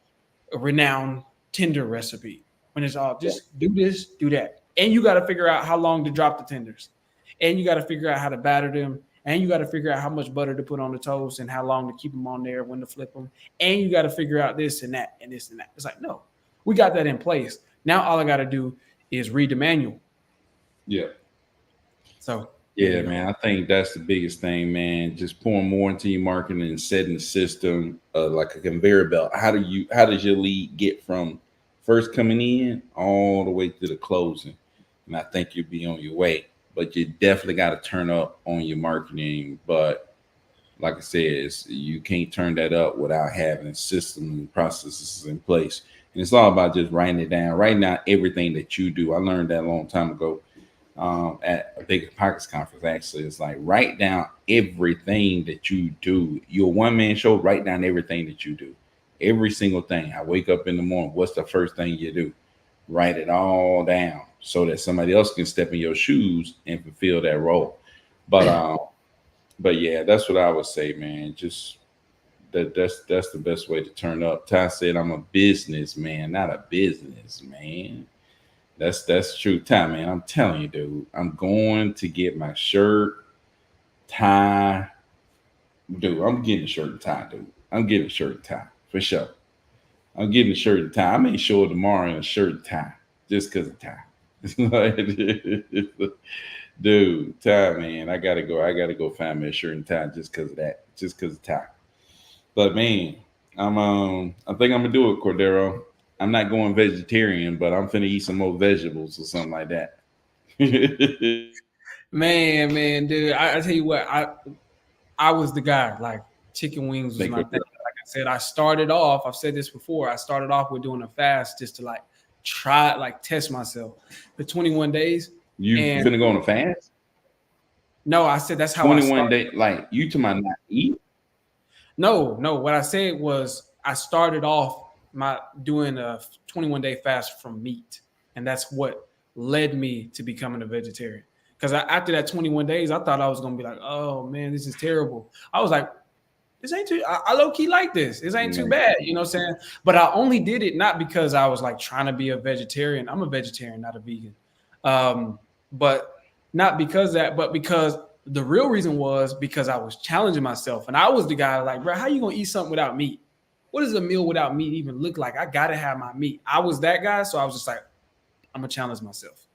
renowned tender recipe. When it's all just do this, do that. And you got to figure out how long to drop the tenders. And you got to figure out how to batter them. And you got to figure out how much butter to put on the toast and how long to keep them on there, when to flip them. And you got to figure out this and that and this and that. It's like, no, we got that in place. Now all I got to do is read the manual. Yeah. So yeah, man, I think that's the biggest thing, man. Just pouring more into your marketing and setting the system like a conveyor belt. How does your lead get from first coming in all the way to the closing? And I think you'll be on your way. But you definitely got to turn up on your marketing. But like I said, you can't turn that up without having systems and processes in place. And it's all about just writing it down. Writing down everything that you do. I learned that a long time ago at a Big Pockets conference. Actually, it's like, write down everything that you do. Your one-man show, write down everything that you do. Every single thing. I wake up in the morning. What's the first thing you do? Write it all down so that somebody else can step in your shoes and fulfill that role. But yeah, that's what I would say, man. Just that's the best way to turn up. Ty said, I'm a businessman, not a business man. That's true, Ty, man. I'm telling you, dude. I'm going to get my shirt, tie. Dude, I'm getting a shirt and tie, dude. I'm getting a shirt and tie for sure. I'm getting a shirt and tie. I may show up tomorrow in a shirt and tie just because of tie. Dude, tie, man. I gotta go find me a shirt and tie just because of that. Just because of tie. But man, I think I'm gonna do it, Cordero. I'm not going vegetarian, but I'm finna eat some more vegetables or something like that. man, dude. I tell you what, I was the guy. Like, chicken wings was my thing. Like I said, I started off. I've said this before. I started off with doing a fast just to test myself for 21 days. You finna go on a fast? No, I said that's how 21 days. Like, you to my not eat? No. What I said was I started off doing a 21-day fast from meat, and that's what led me to becoming a vegetarian. Because after that 21 days, I thought I was gonna be like, oh man, this is terrible. I was like, this ain't too. I low key like this. This ain't too bad. You know what I'm saying? But I only did it not because I was like trying to be a vegetarian. I'm a vegetarian, not a vegan. But not because that, but because the real reason was because I was challenging myself, and I was the guy like, bro, how you gonna eat something without meat? What does a meal without meat even look like? I gotta have my meat. I was that guy, so I was just like, I'm gonna challenge myself.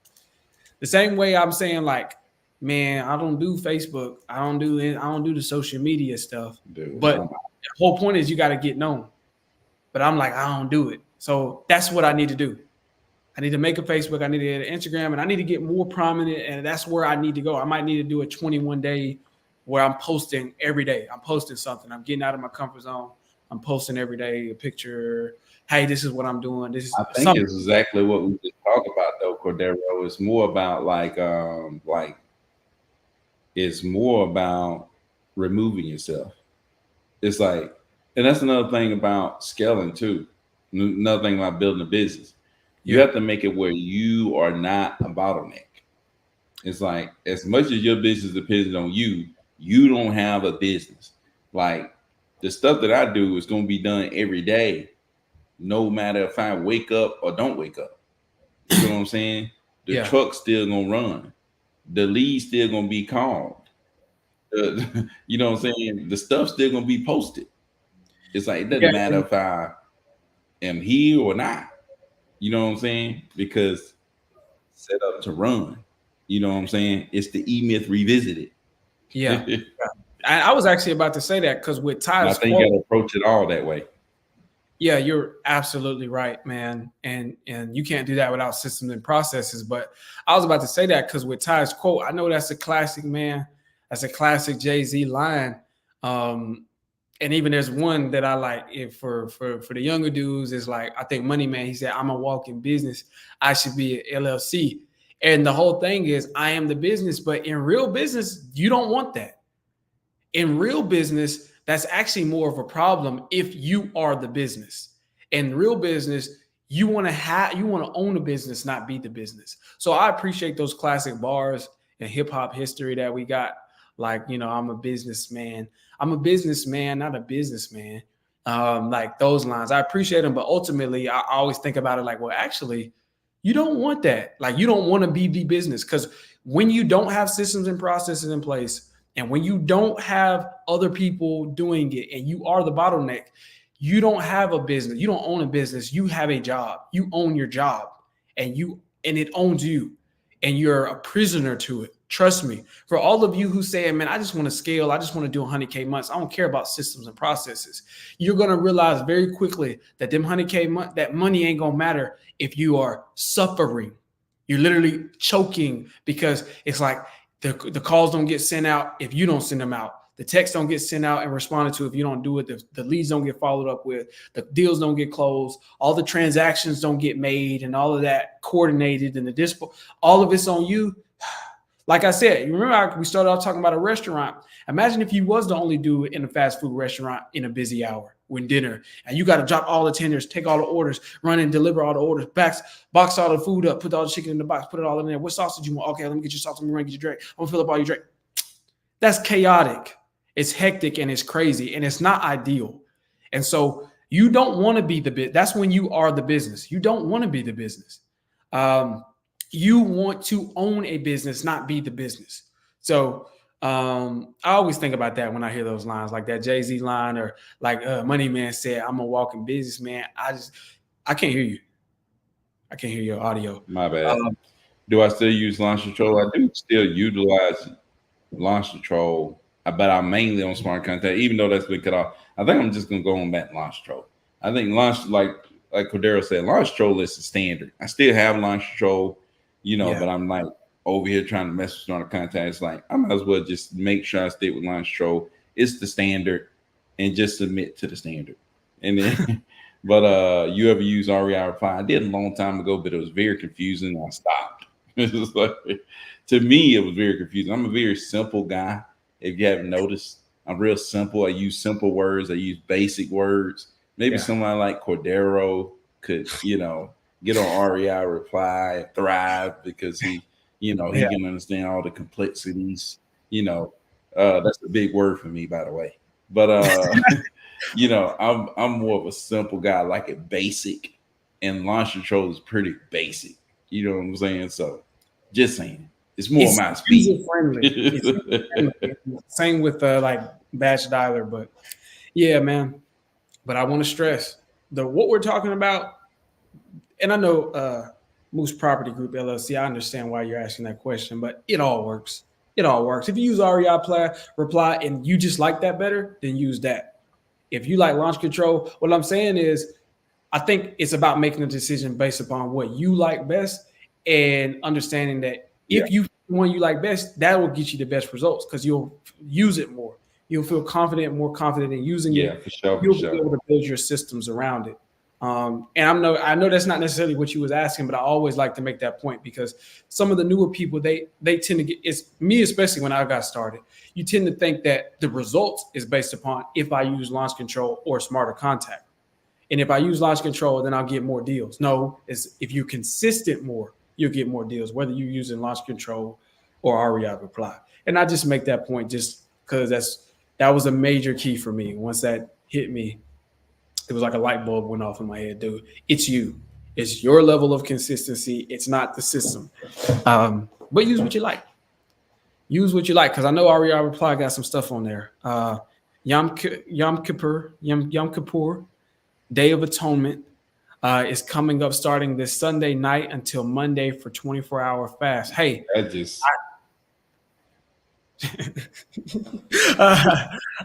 The same way I'm saying like, man, I don't do Facebook. I don't do the social media stuff. Dude, But the whole point is you got to get known. But I'm like, I don't do it. So that's what I need to do. I need to make a Facebook. I need to get an Instagram, and I need to get more prominent. And that's where I need to go. I might need to do a 21-day where I'm posting every day. I'm posting something. I'm getting out of my comfort zone. I'm posting every day a picture. Hey, this is what I'm doing. This is I think something. it's exactly what we just talked about though, Cordero. It's more about like it's more about removing yourself. It's like, and that's another thing about scaling too. Another thing about building a business. You have to make it where you are not a bottleneck. It's like as much as your business depends on you, you don't have a business. Like the stuff that I do is going to be done every day, no matter if I wake up or don't wake up. You know what I'm saying? The truck's still gonna run. The lead's still gonna be called. You know what I'm saying? The stuff's still gonna be posted. It's like it doesn't matter if I am here or not. You know what I'm saying? Because set up to run. You know what I'm saying? It's the E-Myth revisited. Yeah. I was actually about to say that because with Ty's I think you gotta approach it all that way. Yeah, you're absolutely right, man. And you can't do that without systems and processes. But I was about to say that because with Ty's quote, I know that's a classic, man. That's a classic Jay-Z line. And even there's one that I like for the younger dudes is like, I think Money Man, he said, I'm a walking business. I should be an LLC. And the whole thing is I am the business, but in real business, you don't want that. In real business, that's actually more of a problem if you are the business. In real business, you want to own a business, not be the business. So I appreciate those classic bars in hip hop history that we got. Like, I'm a businessman. I'm a businessman, not a businessman. Like those lines, I appreciate them, but ultimately, I always think about it like, well, actually, you don't want that. Like, you don't want to be the business because when you don't have systems and processes in place, and when you don't have other people doing it, and you are the bottleneck, you don't have a business. You don't own a business. You have a job. You own your job, and it owns you, and you're a prisoner to it. Trust me. For all of you who say, man, I just want to scale. I just want to do 100K months. I don't care about systems and processes. You're going to realize very quickly that them 100K month, that money ain't going to matter if you are suffering. You're literally choking because it's like the calls don't get sent out if you don't send them out. The texts don't get sent out and responded to if you don't do it. The leads don't get followed up with. The deals don't get closed. All the transactions don't get made and all of that coordinated and the dispo. All of it's on you. Like I said, you remember we started off talking about a restaurant. Imagine if you was the only dude in a fast food restaurant in a busy hour when dinner, and you got to drop all the tenders, take all the orders, run and deliver all the orders, box all the food up, put all the chicken in the box, put it all in there. What sauce did you want? Okay, let me get your sauce. Let me run get your drink. I'm gonna fill up all your drink. That's chaotic. It's hectic and it's crazy and it's not ideal. And so you don't want to be the bit. That's when you are the business. You don't want to be the business. You want to own a business, not be the business. So I always think about that when I hear those lines, like that Jay-Z line, or like Money Man said, I'm a walking businessman. I can't hear you. I can't hear your audio. My bad. Do I still use Launch Control? I do still utilize Launch Control, but I'm mainly on smart contact, even though that's been cut off. I think I'm just gonna go on back to Launch Control. I think like Cordero said, Launch Control is the standard. I still have Launch Control, but I'm like over here trying to mess with smart contacts. Like I might as well just make sure I stay with Launch Control. It's the standard, and just submit to the standard. And then, but you ever use REI Reply? I did a long time ago, but it was very confusing. I stopped. It was like, to me, it was very confusing. I'm a very simple guy. If you haven't noticed, I'm real simple. I use simple words. I use basic words. Maybe somebody like Cordero could, get on REI Reply and thrive because he can understand all the complexities. That's a big word for me, by the way. But I'm more of a simple guy. I like it basic, and Launch Control is pretty basic. You know what I'm saying? So, just saying, it's more my speed. User-friendly. Same with like batch dialer, but yeah, man. But I want to stress what we're talking about, and I know Moose Property Group LLC. I understand why you're asking that question, but it all works. It all works. If you use REI reply and you just like that better, then use that. If you like launch control, what I'm saying is, I think it's about making a decision based upon what you like best and understanding that Yeah. if you one you like best, that will get you the best results because you'll use it more. You'll feel confident, more confident in using Yeah, it. for sure, for You'll be sure. able to build your systems around it. And I know that's not necessarily what you was asking, but I always like to make that point because some of the newer people they tend to get, it's me especially when I got started. You tend to think that the results is based upon if I use launch control or smarter contact. And if I use launch control, then I'll get more deals. No, it's if you're consistent more, you'll get more deals, whether you're using launch control or REI reply. And I just make that point just because that was a major key for me. Once that hit me, it was like a light bulb went off in my head, dude. It's you. It's your level of consistency. It's not the system. But use what you like. Use what you like, because I know REI reply got some stuff on there. Yom Kippur, Day of Atonement is coming up starting this Sunday night until Monday for 24-hour fast. Hey, That just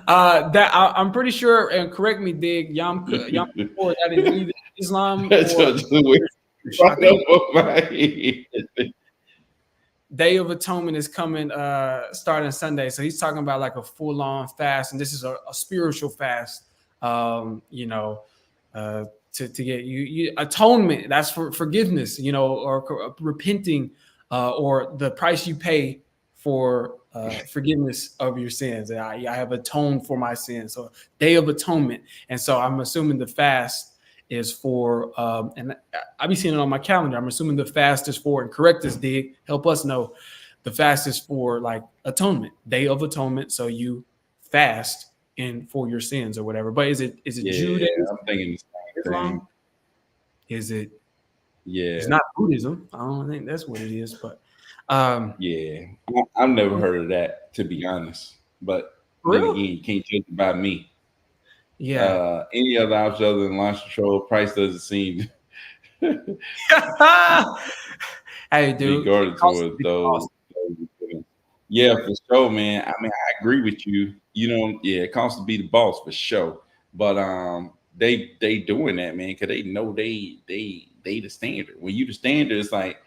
I'm pretty sure, and correct me, Dig, Yom Kippur, that is either Islam that or just went I right think over my head. Day of Atonement is coming starting Sunday. So he's talking about like a full-on fast, and this is a spiritual fast. You know, to get you atonement. That's for forgiveness, you know, or repenting, or the price you pay for forgiveness of your sins. I have atoned for my sins. So Day of Atonement, and so I'm assuming the fast is for, and I be seeing it on my calendar. I'm assuming the fast is for, and correct us, Dig, help us know. The fast is for like atonement, Day of Atonement. So you fast and for your sins or whatever. But is it Yeah, Judaism, I'm thinking the same thing. Islam? Is it? Yeah, It's not Buddhism. I don't think that's what it is. But yeah. I've never heard of that, to be honest. But for then real? again, you can't judge it by me. Yeah. Any other option other than launch control, price doesn't seem to Hey, be dude. guarded Cost towards be those. cost. Yeah, for sure, man. I mean, I agree with you. You know, yeah, it costs to be the boss for sure. But they doing that, man, because they know they the standard. When you the standard, it's like,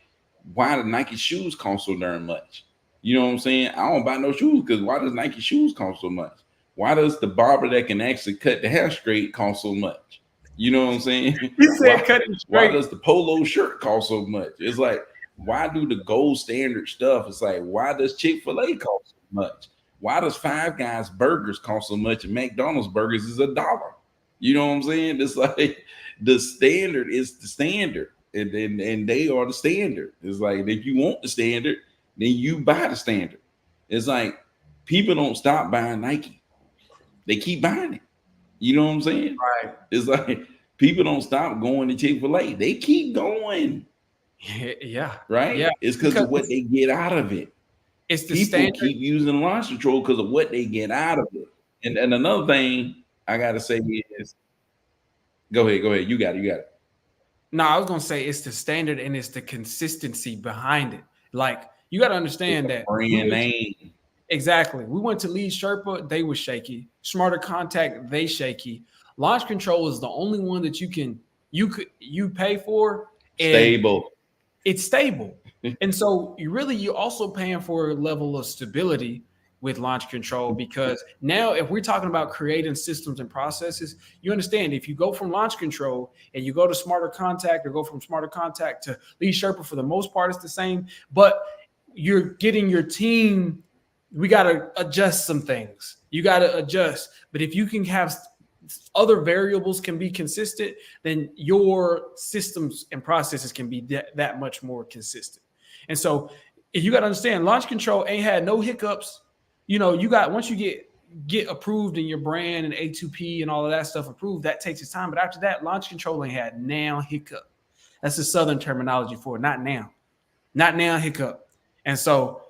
why the Nike shoes cost so darn much? You know what I'm saying? I don't buy no shoes because why does Nike shoes cost so much? Why does the barber that can actually cut the hair straight cost so much? You know what I'm saying? You said Why cut it why straight. does the polo shirt cost so much? It's like, why do the gold standard stuff? It's like, why does Chick-fil-A cost so much? Why does Five Guys burgers cost so much and McDonald's burgers is $1? You know what I'm saying? It's like the standard is the standard, and they are the standard. It's like if you want the standard, then you buy the standard. It's like people don't stop buying Nike; they keep buying it. You know what I'm saying? Right. It's like people don't stop going to Chick-fil-A; they keep going, Yeah. right? Yeah. It's because Because of what they get out of it. it's the People standard. keep using launch control because of what they get out of it. And another thing I gotta say is, go ahead. You got it. No, I was gonna say it's the standard and it's the consistency behind it. Like you got to It's understand a that brand name. exactly. We went to Lead Sherpa, they were shaky. Smarter Contact, they shaky. Launch Control is the only one that you pay for, and Stable. it's stable. And so you're also paying for a level of stability with launch control, because now if we're talking about creating systems and processes, you understand if you go from launch control and you go to smarter contact, or go from smarter contact to Lead Sherpa, for the most part it's the same, but you're getting your team, we got to adjust some things. You got to adjust. But if you can have other variables can be consistent, then your systems and processes can be that much more consistent. And so you got to understand, launch control ain't had no hiccups. You know, you got, once you get approved in your brand and A2P and all of that stuff approved, that takes its time. But after that, launch control ain't had now hiccup. That's the Southern terminology for it, not now hiccup. And so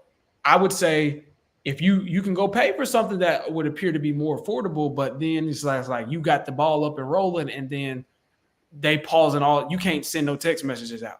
I would say, if you can go pay for something that would appear to be more affordable, but then it's like you got the ball up and rolling, and then they pause and all, you can't send no text messages out.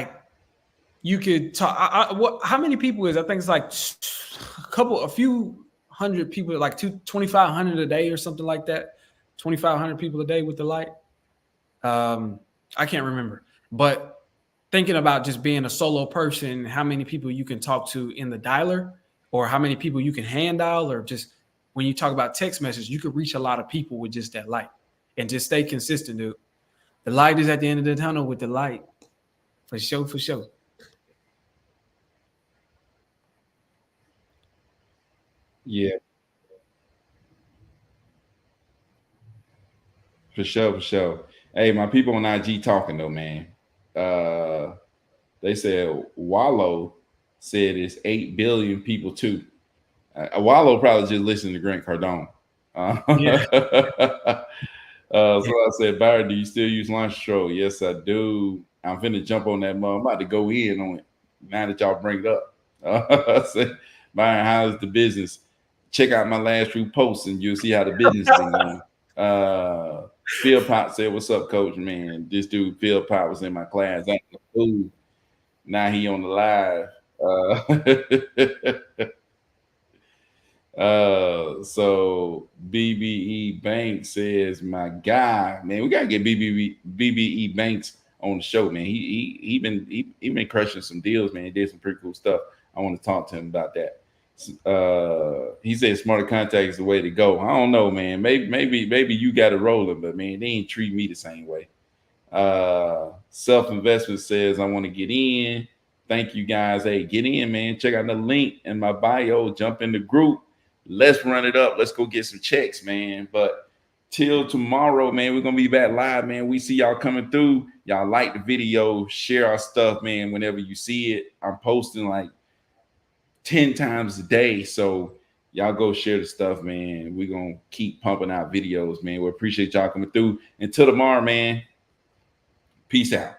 like you could talk. How many people is? I think it's like a few hundred people, like 2,500 a day or something like that. 2,500 people a day with the light. I can't remember, but thinking about just being a solo person, how many people you can talk to in the dialer, or how many people you can hand dial, or just when you talk about text message, you could reach a lot of people with just that light, and just stay consistent, dude. The light is at the end of the tunnel with the light, for sure, for sure. Yeah, for sure, for sure. Hey, my people on IG talking though, man. Uh, they said Wallow said it's 8 billion people too. Wallow probably just listened to Grant Cardone. Yeah, So I said, Byron, do you still use Launch Control? Yes, I do. I'm finna jump on that mug. I'm about to go in on it now that y'all bring it up. I said, Byron, how's the business? Check out my last few posts and you'll see how the business been going. Phil Pop said, what's up, coach? Man, this dude, Phil Pop, was in my class. Now he on the live. So BBE Banks says, my guy, man, we gotta get BBE Banks on the show, man. He been crushing some deals, man. He did some pretty cool stuff. I want to talk to him about that. He said smarter contact is the way to go. I don't know, man. Maybe you got it rolling, but man, they ain't treat me the same way. Self-investment says, I want to get in. Thank you guys. Hey, get in, man. Check out the link in my bio. Jump in the group. Let's run it up. Let's go get some checks, man. But till tomorrow, man, we're gonna be back live, man. We see y'all coming through. Y'all like the video, share our stuff, man. Whenever you see it, I'm posting like 10 times a day. So y'all go share the stuff, man. We're gonna keep pumping out videos, man. We appreciate y'all coming through. Until tomorrow, man. Peace out.